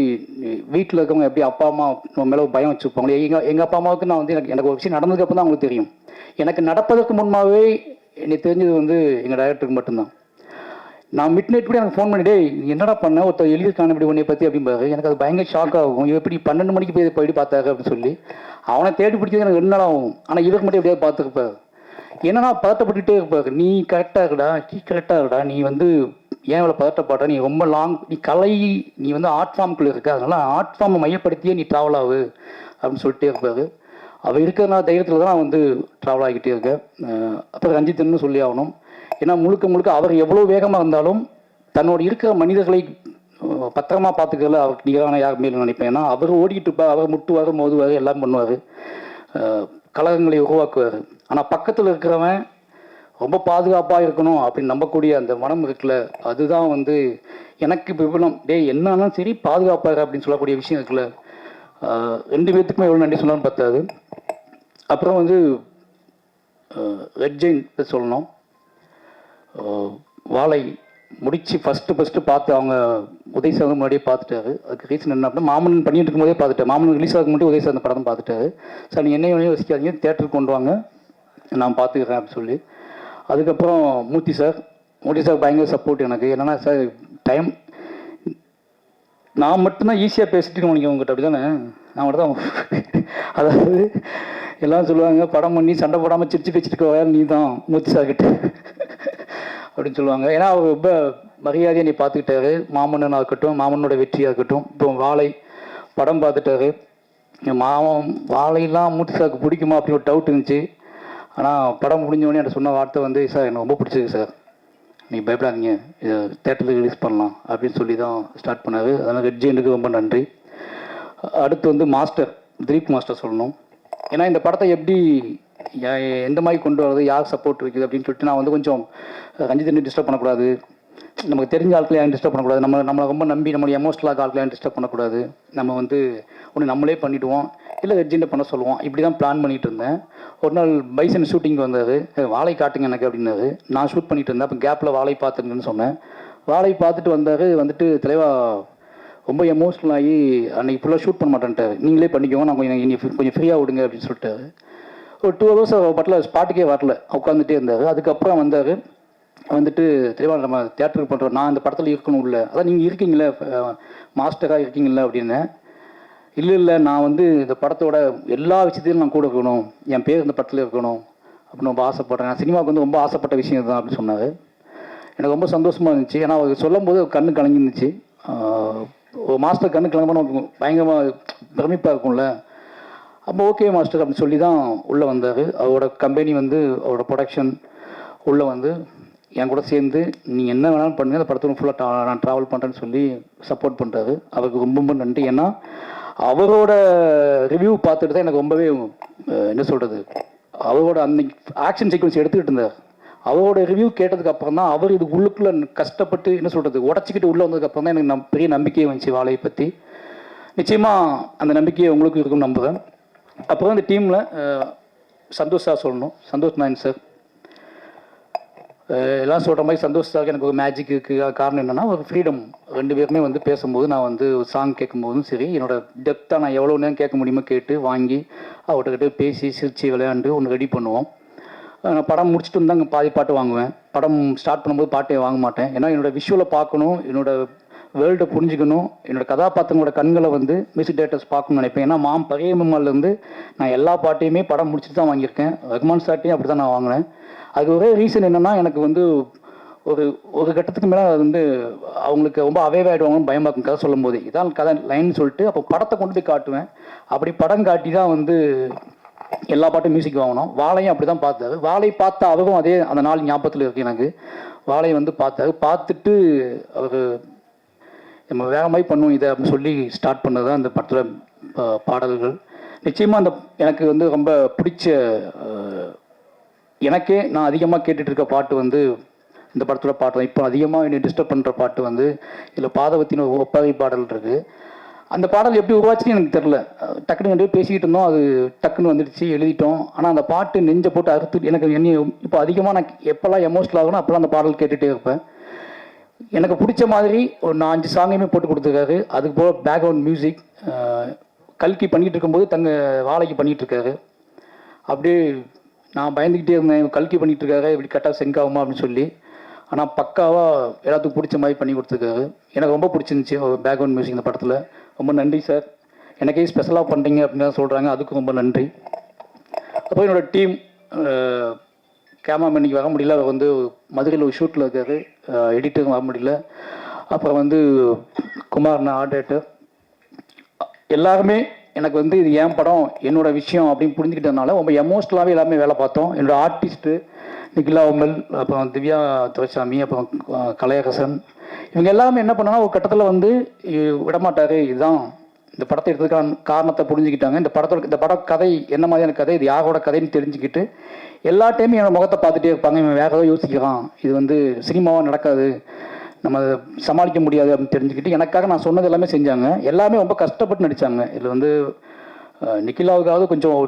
வீட்டில் இருக்கவங்க எப்படி அப்பா அம்மா நம்ம மேலே பயம் வச்சுருப்பாங்களே, எங்கள் அப்பா அம்மாவுக்கு நான் வந்து எனக்கு ஒரு விஷயம் நடந்ததுக்கப்புறம் தான் அவங்களுக்கு தெரியும். எனக்கு நடப்பதற்கு முன்பாகவே எனக்கு தெரிஞ்சது வந்து எங்கள் டைரக்டருக்கு மட்டும்தான். நான் மிட் நைட் கூட எனக்கு ஃபோன் பண்ணிட்டே என்னடா பண்ண ஒருத்தர் எழுதியிருக்கான இப்படி உன்னை பற்றி அப்படிம்பாரு. எனக்கு அது பயங்கர ஷாக் ஆகும். இவன் எப்படி 12 மணிக்கு போய் பார்த்தாரு அப்படின்னு சொல்லி அவனை தேடி பிடிக்கிறது எனக்கு 2 நாள் ஆகும். ஆனால் இவருக்கு மட்டும் எப்படியாவது பார்த்துருப்பாரு. என்னன்னா பதட்டப்பட்டுகிட்டே இருப்பாரு. நீ கரெக்டாக இருக்கடா, நீ வந்து ஏன் இவ்வளோ பதட்டப்பாட்ட, நீ ரொம்ப லாங், நீ வந்து ஆர்ட் ஃபார்முக்குள்ளே இருக்க, அதனால ஆர்ட் ஃபார்மை மையப்படுத்தியே நீ ட்ராவல் ஆகு அப்படின்னு சொல்லிட்டே இருப்பாரு. அவர் இருக்கிறதுனால தைரியத்தில் தான் நான் வந்து ட்ராவல் ஆகிக்கிட்டே இருக்கேன். அப்புறம் ரஞ்சித்னு சொல்லி ஆகணும். ஏன்னா முழுக்க அவர் எவ்வளோ வேகமாக இருந்தாலும் தன்னோட இருக்கிற மனிதர்களை பத்திரமா பார்த்துக்கிறதுல அவருக்கு நிகரான யாருமே நினைப்பேன். ஏன்னா அவர் ஓடிக்கிட்டு இருப்பார், அவர் முட்டுவார், மோதுவார், எல்லாம் பண்ணுவார், கலகங்களை உருவாக்குவார். ஆனால் பக்கத்தில் இருக்கிறவன் ரொம்ப பாதுகாப்பாக இருக்கணும் அப்படின்னு நம்பக்கூடிய அந்த மனம் இருக்குல்ல, அதுதான் வந்து எனக்கு இப்போ விபலம். என்னாலும் சரி பாதுகாப்பாக அப்படின்னு சொல்லக்கூடிய விஷயம் இருக்குல்ல, 2 பேர்த்துக்குமே எவ்வளோ நன்றி சொன்னாலும் பத்தாது. அப்புறம் வந்து ரெட் ஜெயின் சொல்லணும். வாழை முடித்து ஃபஸ்ட்டு பார்த்து அவங்க உதய் சார் முன்னாடியே பார்த்துட்டாரு. அதுக்கு ரீசன் என்ன அப்படின்னா, மாமன் பண்ணிட்டு இருக்கும்போதே பார்த்துட்டேன். மாமன் ரிலீஸ் ஆகும் மட்டும் உதய் சார் அந்த படம் பார்த்துட்டாரு. சார் நீங்கள் என்ன யோசிக்காதீங்க, தேட்டருக்கு கொண்டு வாங்க, நான் பார்த்துக்கிறேன் அப்படின்னு சொல்லி. அதுக்கப்புறம் மூர்த்தி சார் பயங்கர சப்போர்ட் எனக்கு. என்னென்னா சார் டைம் நான் மட்டும்தான் ஈஸியாக பேசிட்டு உங்ககிட்ட அப்படி தானே, நான் மட்டும் தான் அதாவது எல்லாம் சொல்லுவாங்க படம் பண்ணி சண்டை போடாமல் சிரிச்சு பேசிட்டு நீ தான் மூர்த்தி சார் கிட்ட அப்படின்னு சொல்லுவாங்க. ஏன்னா அவர் ரொம்ப மரியாதையை நீ பார்த்துக்கிட்டாரு. மாமன்னனாக இருக்கட்டும், மாமனோட வெற்றியாக இருக்கட்டும், இப்போ வாழை படம் பார்த்துட்டாரு. வாழையெல்லாம் மூர்த்தி சாருக்கு பிடிக்குமா அப்படின்னு ஒரு டவுட் இருந்துச்சு. ஆனால் படம் முடிஞ்சோடனே எனக்கு சொன்ன வார்த்தை வந்து, சார் எனக்கு ரொம்ப பிடிச்சிருக்கு சார், நீங்கள் பயப்படாதீங்க, இதை தேட்டரில் ரிலீஸ் பண்ணலாம் அப்படின்னு சொல்லி தான் ஸ்டார்ட் பண்ணார். அதனால் ரெட் ஜெயினுக்கு ரொம்ப நன்றி. அடுத்து வந்து திலீப் மாஸ்டர் சொல்லணும். ஏன்னா இந்த படத்தை எப்படி எந்த மாதிரி கொண்டு வரது, யார் சப்போர்ட் இருக்குது அப்படின்னு சொல்லிட்டு நான் வந்து கொஞ்சம் ரஞ்சித் டிஸ்டர்ப் பண்ணக்கூடாது, நமக்கு தெரிஞ்ச ஆட்களை யாரும் டிஸ்டர்ப் பண்ணக்கூடாது, நம்மளை ரொம்ப நம்பி நம்மளுடைய எமோஷனலாக ஆட்களை யாரும் டிஸ்டர்ப் பண்ணக்கூடாது, நம்ம வந்து ஒன்று நம்மளே பண்ணிவிடுவோம், இல்லை ரெட்ஜெண்டை பண்ண சொல்லுவோம், இப்படி தான் பிளான் பண்ணிகிட்டு இருந்தேன். ஒரு நாள் பைசன் ஷூட்டிங் வந்தார், வாழை காட்டுங்க எனக்கு அப்படின்னாரு. நான் ஷூட் பண்ணிட்டு இருந்தேன். அப்போ கேப்பில் வாழை பார்த்துங்கன்னு சொன்னேன். வாழை பார்த்துட்டு வந்தார். வந்துட்டு தலைவா ரொம்ப எமோஷ்னல் ஆகி அன்றைக்கி ஃபுல்லாக ஷூட் பண்ண மாட்டேன்ட்டார், நீங்களே பண்ணிக்கோங்க, நான் கொஞ்சம் ஃப்ரீயாக விடுங்க அப்படின்னு சொல்லிட்டாரு. ஒரு 2 hours பட்டில் ஸ்பாட்டுக்கே வரல, உட்காந்துட்டே இருந்தார். அதுக்கப்புறம் வந்தார். வந்துட்டு தெளிவாக நம்ம தேட்டருக்கு பண்ணுறோம், நான் இந்த படத்தில் இருக்கணும் இல்லை, அதான் நீங்கள் இருக்கீங்களே மாஸ்டராக இருக்கீங்களா அப்படின்னு. இல்லை நான் வந்து இந்த படத்தோட எல்லா விஷயத்தையும் நான் கூட இருக்கணும், என் பேர் இந்த படத்தில் இருக்கணும் அப்படின்னு ரொம்ப ஆசைப்பட்றேன், நான் சினிமாவுக்கு வந்து ரொம்ப ஆசைப்பட்ட விஷயம் தான் அப்படின்னு சொன்னார். எனக்கு ரொம்ப சந்தோஷமாக இருந்துச்சு. ஏன்னா அவர் சொல்லும் போது கண்ணு கலங்கிருந்துச்சு. ஒரு மாஸ்டர் கண்ணு கலங்கணும் பயங்கரமாக பிரமிப்பாக இருக்கும்ல. அப்போ ஓகே மாஸ்டர் அப்படின்னு சொல்லி தான் உள்ளே வந்தார். அவரோட கம்பெனி வந்து அவரோட ப்ரொடக்ஷன் உள்ளே வந்து என் கூட சேர்ந்து நீ என்ன வேணாலும் பண்ணுங்க, அந்த படத்தில் ஃபுல்லாக நான் ட்ராவல் பண்ணுறேன்னு சொல்லி சப்போர்ட் பண்ணுறாரு. அவருக்கு ரொம்ப ரொம்ப நன்றி. ஏன்னா அவரோட ரிவ்யூ பார்த்துட்டு தான் எனக்கு ரொம்பவே என்ன சொல்கிறது, அவரோட அன்னைக்கு ஆக்ஷன் சீக்வன்ஸ் எடுத்துக்கிட்டு இருந்தார். அவரோட ரிவ்யூ கேட்டதுக்கு அப்புறம் தான் அவர் இது உள்ளுக்குள்ளே கஷ்டப்பட்டு என்ன சொல்கிறது உடச்சிக்கிட்டு உள்ளே வந்ததுக்கப்புறம் தான் எனக்கு பெரிய நம்பிக்கையை வந்துச்சு வாழையை பற்றி. நிச்சயமாக அந்த நம்பிக்கையை உங்களுக்கு இருக்குன்னு நம்புகிறேன். அப்புறம் இந்த டீமில் சந்தோஷ் சார் சொல்லணும். சந்தோஷ் நாயன் சார் எல்லாம் சொல்கிற மாதிரி சந்தோஷ் சாருக்கு எனக்கு ஒரு மேஜிக் இருக்குது. காரணம் என்னென்னா ஒரு ஃப்ரீடம். 2 பேருமே வந்து பேசும்போது நான் வந்து ஒரு சாங் கேட்கும்போதும் சரி, என்னோட டெப்த்தாக நான் எவ்வளோ நேரம் கேட்க முடியுமோ கேட்டு வாங்கி அவர்கிட்ட பேசி சிரித்து விளையாண்டு ஒன்று ரெடி பண்ணுவோம். நான் படம் முடிச்சுட்டு வந்து அங்கே பாதி பாட்டு வாங்குவேன். படம் ஸ்டார்ட் பண்ணும்போது பாட்டே வாங்க மாட்டேன். ஏன்னா என்னோடய விஷுவலை பார்க்கணும், என்னோடய வேர்ல்டை புரிஞ்சுக்கணும், என்னோடய கதாபாத்திரங்களோட கண்களை வந்து மியூசிக் டேரக்டர்ஸ் பார்க்கணும்னு நினைப்பேன். ஏன்னா பழைய மெம்மாலேருந்து நான் எல்லா பாட்டையுமே படம் முடிச்சுட்டு தான் வாங்கியிருக்கேன். ரஹ்மான் சார்ட்டையும் அப்படி தான் நான் வாங்கினேன். அதுக்கு ஒரே ரீசன் என்னென்னா, எனக்கு வந்து ஒரு கட்டத்துக்கு மேலே அது வந்து அவங்களுக்கு ரொம்ப அவேவாயிடுவாங்கன்னு பயமாக இருக்கும் கதை சொல்லும் போது. இதான் கதை லைன் சொல்லிட்டு அப்போ படத்தை கொண்டு போய் காட்டுவேன். அப்படி படம் காட்டி தான் வந்து எல்லா பாட்டும் மியூசிக் வாங்கணும். வாழையும் அப்படி தான் பார்த்தாரு. வாழை பார்த்த அவரும் அதே அந்த நாள் ஞாபகத்தில் இருக்குது எனக்கு. வாழையை வந்து பார்த்தாரு. பார்த்துட்டு அவர் நம்ம வேற மாதிரி பண்ணுவோம் இதை அப்படின்னு சொல்லி ஸ்டார்ட் பண்ணது தான் அந்த படத்தில் பாடல்கள். நிச்சயமாக அந்த எனக்கு வந்து ரொம்ப பிடிச்ச எனக்கே நான் அதிகமாக கேட்டுட்டு இருக்க பாட்டு வந்து இந்த படத்தோட பாட்டு தான். இப்போ அதிகமாக என்னை டிஸ்டர்ப் பண்ணுற பாட்டு வந்து இதில் பாதவத்தின் ஒரு ஒப்பாரி பாடல் இருக்குது. அந்த பாடல் எப்படி உருவாச்சுன்னு எனக்கு தெரில. டக்குன்னு ரெண்டு பேர் பேசிக்கிட்டு இருந்தோம், அது டக்குன்னு வந்துடுச்சு, எழுதிட்டோம். ஆனால் அந்த பாட்டு நெஞ்சை போட்டு அறுத்து எனக்கு இப்போ அதிகமாக நான் எப்போல்லாம் எமோஷனல் ஆகணும் அப்போல்லாம் அந்த பாடல் கேட்டுகிட்டே இருப்பேன். எனக்கு பிடிச்ச மாதிரி ஒரு 4-5 சாங்கையுமே போட்டு கொடுத்துருக்காரு. அதுக்கு போக பேக்ரவுண்ட் மியூசிக் கல்கி பண்ணிகிட்டு இருக்கும்போது வாழைக்கு பண்ணிகிட்டு இருக்காரு. அப்படியே நான் பயந்துக்கிட்டே இருந்தேன், கல்கி பண்ணிகிட்டு இருக்காரு இப்படி கரெக்டாக சென்க் ஆகுமா அப்படின்னு சொல்லி. ஆனால் பக்காவாக எல்லாத்துக்கும் பிடிச்ச மாதிரி பண்ணி கொடுத்துருக்காரு. எனக்கு ரொம்ப பிடிச்சிருந்துச்சி பேக்ரவுண்ட் மியூசிக் இந்த படத்தில். ரொம்ப நன்றி சார், எனக்கே ஸ்பெஷலாக பண்ணுறீங்க அப்படின்னு தான் சொல்கிறாங்க, அதுக்கும் ரொம்ப நன்றி. அப்புறம் என்னோடய டீம் கேமராமேன் இன்றைக்கி வர முடியல, அவர் வந்து மதுரையில் ஒரு ஷூட்டில் இருக்காரு, எடிட்டரும் வர முடியல. அப்புறம் வந்து குமார்னா ஆர்ட் டைரக்டர், எல்லாருமே எனக்கு வந்து இது என் படம் என்னோடய விஷயம் அப்படின்னு புரிஞ்சுக்கிட்டதுனால ரொம்ப எமோஷ்னலாகவே எல்லாமே வேலை பார்த்தோம். என்னோடய ஆர்டிஸ்ட்டு நிகிலா உமல், அப்புறம் திவ்யா துரைசாமி, அப்புறம் கலையரசன், இவங்க எல்லாமே என்ன பண்ணாங்கன்னா ஒரு கட்டத்தில் வந்து விடமாட்டார், இதுதான் இந்த படத்தை எடுத்ததுக்கான காரணத்தை புரிஞ்சுக்கிட்டாங்க. இந்த பட கதை என்ன மாதிரியான கதை, இது யாரோட கதைன்னு தெரிஞ்சுக்கிட்டு எல்லா டைமும் என்னோட முகத்தை பார்த்துட்டே இருப்பாங்க. இவன் வேற ஏதோ யோசிக்கிறான், இது வந்து சினிமாவாக நடக்காது, நம்ம சமாளிக்க முடியாது அப்படின்னு தெரிஞ்சுக்கிட்டு எனக்காக நான் சொன்னது எல்லாமே செஞ்சாங்க. எல்லாமே ரொம்ப கஷ்டப்பட்டு நடித்தாங்க. இதில் வந்து நிக்கிலாவுக்காவது கொஞ்சம்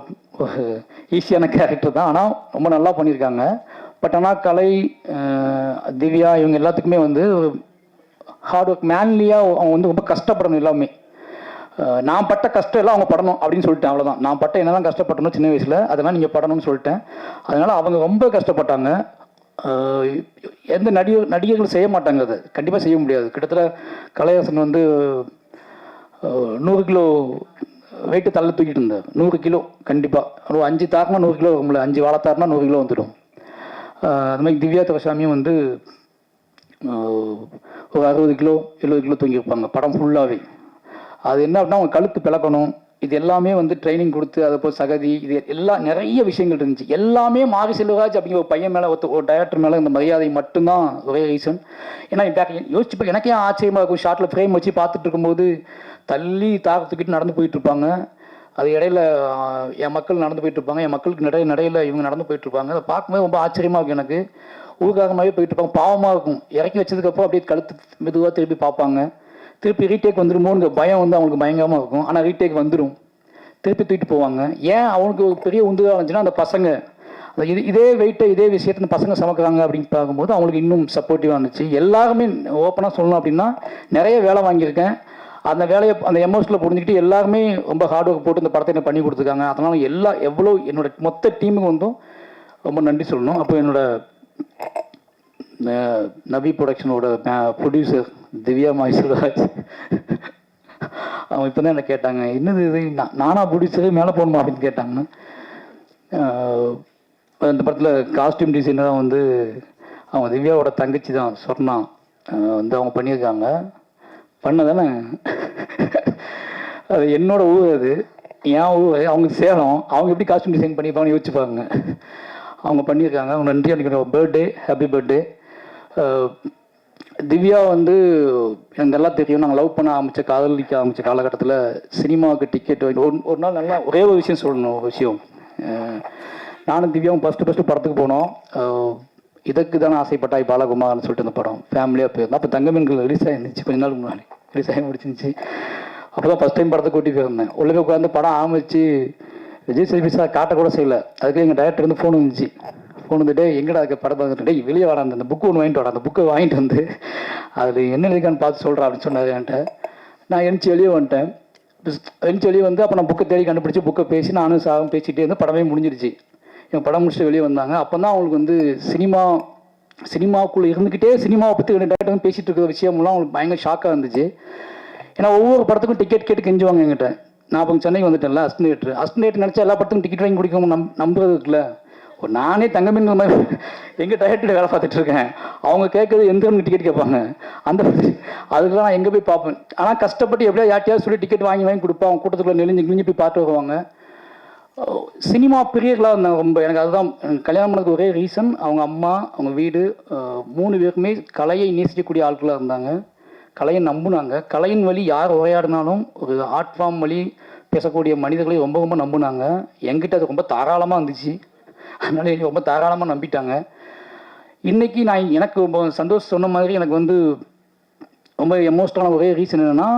ஈஸியான கேரக்டர் தான், ஆனால் ரொம்ப நல்லா பண்ணியிருக்காங்க. பட் ஆனால் கலை, திவ்யா இவங்க எல்லாத்துக்குமே வந்து ஹார்ட் ஒர்க், மேன்லியாக அவங்க வந்து ரொம்ப கஷ்டப்படணும். எல்லாமே நான் பட்ட கஷ்டம் எல்லாம் அவங்க படணும் அப்படின்னு சொல்லிட்டேன், அவ்வளோதான். நான் பட்ட என்ன தான் கஷ்டப்பட்டணும் சின்ன வயசில், அதெல்லாம் நீங்கள் படணும்னு சொல்லிட்டேன். அதனால் அவங்க ரொம்ப கஷ்டப்பட்டாங்க. எந்த நடிகர்கள் செய்ய மாட்டாங்க, அதை கண்டிப்பாக செய்ய முடியாது. கிட்டத்தட்ட கலையரசன் வந்து 100 கிலோ வெயிட்டு தள்ள தூக்கிட்டு இருந்தார். 100 கிலோ கண்டிப்பாக, ஒரு 5 தாக்குனா 100 கிலோ வரும்ல, 5 வாழைத்தாருனா 100 கிலோ வந்துடும். அது மாதிரி திவ்யா துரைசாமியும் வந்து ஒரு 60 கிலோ 70 கிலோ தூங்கியிருப்பாங்க படம் ஃபுல்லாகவே. அது என்ன அப்படின்னா அவங்க கழுத்து பிளக்கணும், இது எல்லாமே வந்து ட்ரைனிங் கொடுத்து, அதை போல் சகதி, இது எல்லாம் நிறைய விஷயங்கள் இருந்துச்சு. எல்லாமே மாரி செல்வராஜ் அப்படிங்கிற ஒரு பையன் மேலே ஒரு டைரக்டர் மேலே இந்த மரியாதை மட்டும்தான் ஒரே ரீசன். ஏன்னா யோசிச்சு எனக்கே ஆச்சரியமாக இருக்கும், ஷார்ட்டில் ஃப்ரேம் வச்சு பார்த்துட்டு இருக்கும்போது தள்ளி தூக்கிட்டு நடந்து போயிட்டு இருப்பாங்க. அது இடையில என் மக்கள் நடந்து போயிட்டு இருப்பாங்க, என் மக்களுக்கு நடையில இவங்க நடந்து போயிட்டு இருப்பாங்க. அதை பார்க்கும்போது ரொம்ப ஆச்சரியமாக இருக்கும். எனக்கு ஊர்காரமாகவே போயிட்டு இருப்பாங்க, பாவமாக இருக்கும். இறக்கி வச்சதுக்கப்புறம் அப்படியே கழுத்து மெதுவாக திருப்பி பார்ப்பாங்க, திருப்பி ரீடேக் வந்துடுமோங்கிற பயம் வந்து அவங்களுக்கு பயங்கரமாக இருக்கும். ஆனால் ரீடேக் வந்துடும், திருப்பி தூக்கிட்டு போவாங்க. ஏன் அவனுக்கு ஒரு பெரிய உந்துதலாக இருந்துச்சுன்னா அந்த பசங்க இதே வெயிட்டை இதே விஷயத்தை அந்த பசங்க சமைக்கிறாங்க அப்படின்னு பார்க்கும்போது அவங்களுக்கு இன்னும் சப்போர்ட்டிவாக இருந்துச்சு. எல்லாருமே ஓப்பனாக சொல்லணும் அப்படின்னா நிறைய வேலை வாங்கியிருக்கேன். அந்த வேலையை அந்த எமோஷனில் புரிஞ்சுக்கிட்டு எல்லாருமே ரொம்ப ஹார்ட் ஒர்க் போட்டு இந்த படத்தை என்ன பண்ணி கொடுத்துருக்காங்க. அதனால் எவ்வளோ என்னோட மொத்த டீமுக்கு வந்தும் ரொம்ப நன்றி சொல்லணும். அப்போ என்னோட நவி ப்ரொடக்ஷனோட ப்ரொடியூசர் திவ்யா மைசூராஜ், அவங்க இப்போ தான் என்ன கேட்டாங்க, என்னது இது நானா ப்ரொடியூசரு மேலே போகணுமா அப்படின்னு கேட்டாங்க. இந்த படத்தில் காஸ்டியூம் டிசைனராக வந்து அவங்க திவ்யாவோட தங்கச்சி தான் சொன்னா வந்து அவங்க பண்ணியிருக்காங்க. பண்ணதானே அது என்னோட ஊர், அது என் ஊர், அவங்க சேலம், அவங்க எப்படி காஸ்டியூம் டிசைன் பண்ணியிருப்பாங்கன்னு யோசிச்சுப்பாங்க. அவங்க பண்ணியிருக்காங்க, அவங்க நன்றி. அன்றைக்கி பர்த்டே, ஹாப்பி பர்த்டே. திவ்யா வந்து எனக்கு நல்லா தெரியும், நாங்கள் லவ் பண்ண காதலிக்க ஆரம்பித்த காலகட்டத்தில் சினிமாவுக்கு டிக்கெட் ஒரு நாள் நல்லா ஒரே ஒரு விஷயம் சொல்லணும். ஒரு விஷயம், நானும் திவ்யாவும் ஃபஸ்ட்டு படத்துக்கு போனோம். இதுக்கு தானே ஆசைப்பட்டாய் பாலகுமார்னு சொல்லிட்டு அந்த படம் ஃபேமிலியாக போயிருந்தோம். அப்போ தங்கமீன்கள் ரிலீஸ் ஆகிருந்துச்சு, கொஞ்ச நாள் முன்னாடி ரிலீஸ் ஆகி முடிச்சிருந்துச்சு. அப்போ தான் ஃபஸ்ட் டைம் படத்தை கூட்டி போயிருந்தேன். உள்ளே போய் உட்காந்து படம் ஆரம்பிச்சு விஜய் சர்வீஸாக காட்டக்கூட செய்யலை. அதுக்கு எங்கள் டைரக்டர் வந்து ஃபோன் வந்துச்சு. ஃபோன் வந்துட்டு எங்கடா இருக்க படம் பார்த்துட்டு, டேய் வெளியே வாடா, அந்த புக்கு ஒன்று வாங்கிட்டு வாடா, அந்த புக்கை வாங்கிட்டு வந்து அதில் என்ன எழுதிக்கான்னு பார்த்து சொல்கிறா அப்படின்னு சொன்னார் என்கிட்ட. நான் எழுந்துச்சி வெளியே வந்துட்டேன். எழுந்துச்சி வெளியே வந்து அப்போ நான் புக்கை தேடி கண்டுபிடிச்சி புக்கை பேசி நானும் சாகம் பேசிகிட்டே இருந்து படமே முடிஞ்சிருச்சு. என் படம் முடிச்சுட்டு வெளியே வந்தாங்க. அப்போ தான் அவங்களுக்கு வந்து சினிமாவுக்குள்ளே இருந்துக்கிட்டே சினிமாவை பற்றி டேரக்டர் வந்து பேசிகிட்டு இருக்கிற விஷயம்லாம் அவங்களுக்கு பயங்கர ஷாக்காக இருந்துச்சு. ஏன்னா ஒவ்வொரு படத்துக்கும் டிக்கெட் கேட்டு கெஞ்சுவாங்க என்கிட்ட. நான் இப்போ சென்னைக்கு வந்துட்டேன்ல, அஸ்டேட் நினச்சா எல்லா படத்துக்கும் டிக்கெட் வாங்கி குடிக்கணும் நம்புறது இருக்குல்ல. நானே தங்கமீன் மாதிரி எங்கள் டயர்ட்டில் வேலை பார்த்துட்டு இருக்கேன். அவங்க கேட்குறது எந்த டிக்கெட் கேட்பாங்க, அதுக்கெல்லாம் நான் எங்கே போய் பார்ப்பேன். ஆனால் கஷ்டப்பட்டு எப்படியா யார்ட்டையாவது சொல்லி டிக்கெட் வாங்கி கொடுப்பேன். அவங்க கூட்டத்துக்குள்ள நெளிஞ்சு போய் பார்த்து வருவாங்க. சினிமா பிரியர்களாக இருந்தாங்க ரொம்ப. எனக்கு அதுதான் கல்யாணம் பண்ணதுக்கு ஒரே ரீசன், அவங்க அம்மா, அவங்க வீடு, 3 பேருக்குமே கலையை நேசிக்கக்கூடிய ஆட்களாக இருந்தாங்க. கலையை நம்புனாங்க. கலையின் வழி யார் உரையாடினாலும் ஒரு ஆர்ட் ஃபார்ம் வழி பேசக்கூடிய மனிதர்களை ரொம்ப ரொம்ப நம்பினாங்க. என்கிட்ட அது ரொம்ப தாராளமாக இருந்துச்சு. அதனால என்னை ரொம்ப தாராளமாக நம்பிட்டாங்க. இன்றைக்கி எனக்கு ரொம்ப சந்தோஷம். சொன்ன மாதிரி எனக்கு வந்து ரொம்ப எமோஷனலான ஒரே ரீசன் என்னென்னா,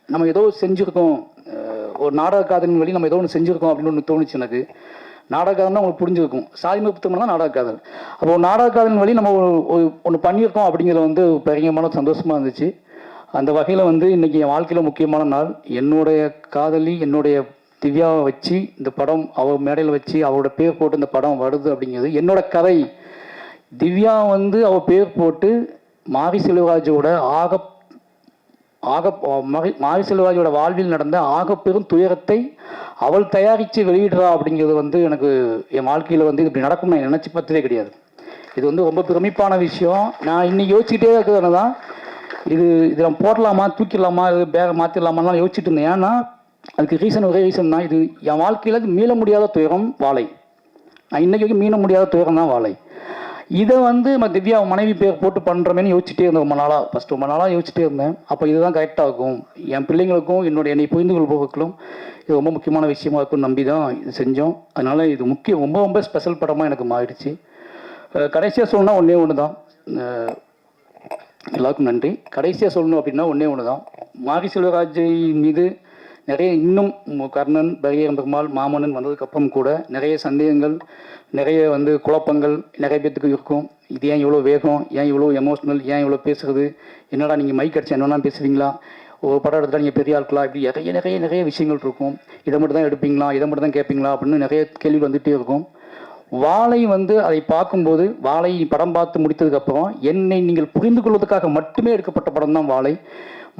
நம்ம ஏதோ செஞ்சுருக்கோம், ஒரு நாடக காதலின் வழி நம்ம ஏதோ ஒன்று செஞ்சுருக்கோம் அப்படின்னு ஒன்று தோணுச்சு எனக்கு. நாடக காதல்னா உங்களுக்கு புரிஞ்சிருக்கும், சாதிமை புத்தகம் தான் நாடக காதல். அப்போ நாடக காதலின் வழி நம்ம ஒன்று பண்ணியிருக்கோம் அப்படிங்கிறது வந்து பயங்கரமான சந்தோஷமாக இருந்துச்சு. அந்த வகையில் வந்து இன்றைக்கி என் வாழ்க்கையில் முக்கியமான நாள். என்னுடைய காதலி என்னுடைய திவ்யாவை வச்சு இந்த படம் அவள் மேடையில் வச்சு அவளோட பேர் போட்டு இந்த படம் வருது அப்படிங்கிறது என்னோட கதை. திவ்யா வந்து அவள் பேர் போட்டு மாரி செல்வராஜோட மாரி செல்வராஜோட வாழ்வில் நடந்த ஆகப்பெரும் துயரத்தை அவள் தயாரித்து வெளியிடுறா அப்படிங்கிறது வந்து எனக்கு என் வாழ்க்கையில் வந்து இப்படி நடக்கும் நான் நினச்சி பார்த்ததே கிடையாது. இது வந்து ரொம்ப பெருமைப்பான விஷயம். நான் இன்னைக்கு யோசிச்சுட்டே இருக்கிறதுனால தான் இது நம்ம போடலாமா, தூக்கிடலாமா, இது பேக மாற்றிடலாமான்னு யோசிச்சுட்டு இருந்தேன். ஏன்னா அதுக்கு ஒரே ரீசன் தான். இது என் வாழ்க்கையில் மீள முடியாத துயரம் வாழை. நான் இன்றைக்கி வரைக்கும் மீள முடியாத துயரம் தான் வாழை. இதை வந்து நம்ம திவ்யா மனைவி பேர் போட்டு பண்ணுறமேனு யோசிச்சுட்டே இருந்தேன் ரொம்ப நாளாக யோசிச்சுட்டே இருந்தேன். அப்போ இதுதான் கரெக்டாக இருக்கும், என் பிள்ளைங்களுக்கும் என்னை புரிந்து கொள்பவர்களும் இது ரொம்ப முக்கியமான விஷயமா இருக்கும்னு நம்பி தான் இது செஞ்சோம். அதனால் இது ரொம்ப ரொம்ப ஸ்பெஷல் படமாக எனக்கு மாறிடுச்சு. கடைசியாக சொல்லணும்னா ஒன்று தான், எல்லாருக்கும் நன்றி. கடைசியாக சொல்லணும் அப்படின்னா ஒன்று தான், மாரி செல்வராஜ் மீது நிறைய இன்னும் கர்ணன், பரியேறும் பெருமாள், மாமன்னன் வந்ததுக்கப்புறம் கூட நிறைய சந்தேகங்கள், நிறைய வந்து குழப்பங்கள் நிறைய பேத்துக்கு இருக்கும். இது ஏன் இவ்வளோ வேகம், ஏன் இவ்வளோ எமோஷ்னல், ஏன் இவ்வளோ பேசுகிறது, என்னடா நீங்கள் மைக் அடிச்சு என்னென்னா பேசுவீங்களா, ஒரு படம் எடுத்தால் நீங்கள் பெரிய ஆட்களா, இப்படி நிறைய விஷயங்கள் இருக்கும். இதை மட்டும் தான் எடுப்பீங்களா, இதை மட்டும் தான் கேட்பீங்களா அப்படின்னு நிறைய கேள்வி வந்துகிட்டே இருக்கும். வாழை வந்து அதை பார்க்கும்போது, வாழை படம் பார்த்து முடித்ததுக்கப்புறம் என்னை நீங்கள் புரிந்து கொள்வதற்காக மட்டுமே எடுக்கப்பட்ட படம் தான் வாழை.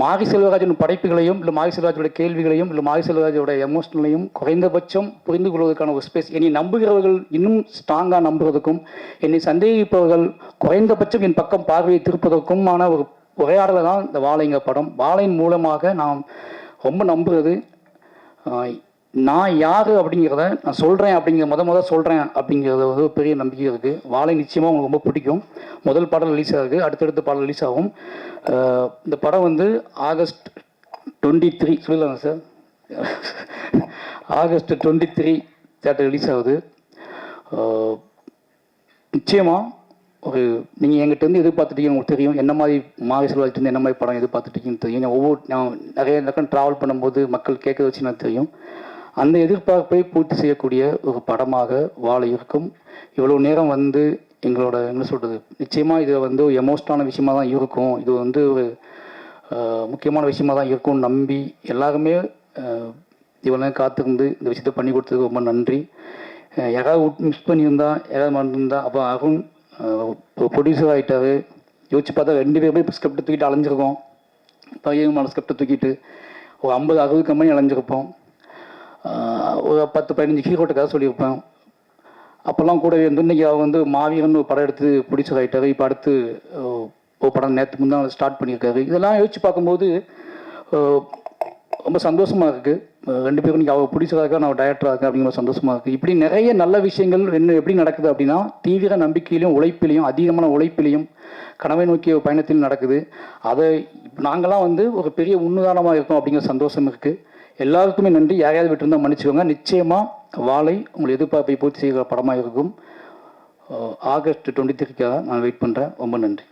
மாரி செல்வராஜன் படைப்புகளையும் இல்லை மாரி செல்வராஜோட கேள்விகளையும் இல்லை மாரி செல்வராஜோட எமோஷனலையும் குறைந்தபட்சம் புரிந்து கொள்வதற்கான ஒரு ஸ்பேஸ், என்னை நம்புகிறவர்கள் இன்னும் ஸ்ட்ராங்காக நம்புவதற்கும், என்னை சந்தேகிப்பவர்கள் குறைந்தபட்சம் என் பக்கம் பார்வையை திருப்பதற்குமான ஒரு உரையாடலை தான் இந்த வாழைங்க படம். வாழையின் மூலமாக நான் ரொம்ப நம்புகிறது, நான் யார் அப்படிங்கிறத நான் சொல்கிறேன் அப்படிங்கிற சொல்கிறேன் அப்படிங்கிறத வந்து பெரிய நம்பிக்கை இருக்குது. வாழை நிச்சயமாக உங்களுக்கு ரொம்ப பிடிக்கும். முதல் பாடல் ரிலீஸ் ஆகுது, அடுத்தடுத்த பாடல் ரிலீஸ் ஆகும். இந்த படம் வந்து ஆகஸ்ட் 23 சொல்லலாங்க சார், ஆகஸ்ட் 23 தேட்டர் ரிலீஸ் ஆகுது. நிச்சயமாக ஒரு நீங்கள் எங்கிட்ட இருந்து எதிர்பார்த்துட்டீங்க, உங்களுக்கு தெரியும் என்ன மாதிரி மாரி செல்வராஜ்லேருந்து என்ன மாதிரி படம் எதிர்பார்த்துட்டீங்கன்னு தெரியும். நான் நிறைய இடக்கம் ட்ராவல் பண்ணும்போது மக்கள் கேட்க வச்சு எனக்கு தெரியும். அந்த எதிர்பார்ப்பை பூர்த்தி செய்யக்கூடிய ஒரு படமாக வாழை இருக்கும். இவ்வளோ நேரம் வந்து எங்களோட என்ன சொல்கிறது, நிச்சயமாக இது வந்து ஒரு எமோஷனலான விஷயமாக தான் இருக்கும், இது வந்து ஒரு முக்கியமான விஷயமாக தான் இருக்கும்னு நம்பி எல்லாருமே இவ்வளோ நேரம் காத்திருந்து இந்த விஷயத்தை பண்ணி கொடுத்ததுக்கு ரொம்ப நன்றி. யாராவது மிஸ் பண்ணியிருந்தா, யாராவது மறந்துருந்தா, அப்போ அருண் ஒரு ப்ரொடியூசர் ஆகிட்டார். யோசிச்சு பார்த்தா 2 பேருமே இப்போ ஸ்கிரிப்டை தூக்கிட்டு அலைஞ்சிருக்கோம். பையன் ஸ்கிரிப்டை தூக்கிட்டு ஒரு 50-60 கம்பெனி அலைஞ்சிருப்போம். ஒரு 10-15 ஹீரோட்ட கதை சொல்லியிருப்பேன். அப்போல்லாம் கூட இன்றைக்கி அவர் வந்து மாவீரன் ஒரு படம் எடுத்து ப்ரொடியூசர் ஆகிட்டார். இப்போ அடுத்து ஒரு படம் நேற்று முந்தான் ஸ்டார்ட் பண்ணியிருக்காரு. இதெல்லாம் யோசிச்சு பார்க்கும்போது ரொம்ப சந்தோஷமாக இருக்குது. 2 பேரும் இன்றைக்கி அவர் ப்ரொடியூசராக இருக்கா, நான் டைரக்டராக இருக்கேன் அப்படிங்கிற சந்தோஷமாக இருக்குது. இப்படி நிறைய நல்ல விஷயங்கள் எப்படி நடக்குது அப்படின்னா, தீவிர நம்பிக்கையிலையும் உழைப்பிலையும், அதிகமான உழைப்பிலையும், கனவை நோக்கிய பயணத்திலும் நடக்குது. அதை நாங்களாம் வந்து ஒரு பெரிய உன்னுதாரணமாக இருக்கோம் அப்படிங்கிற சந்தோஷம் இருக்குது. எல்லாருக்குமே நன்றி. யாரையாவது விட்டுருந்தால் மன்னிச்சுக்கோங்க. நிச்சயமாக வாழை உங்களை எதிர்பார்ப்பை பூர்த்தி செய்கிற படமாக இருக்கும். ஆகஸ்ட் 23க்காக நான் வெயிட் பண்ணுறேன். ரொம்ப நன்றி.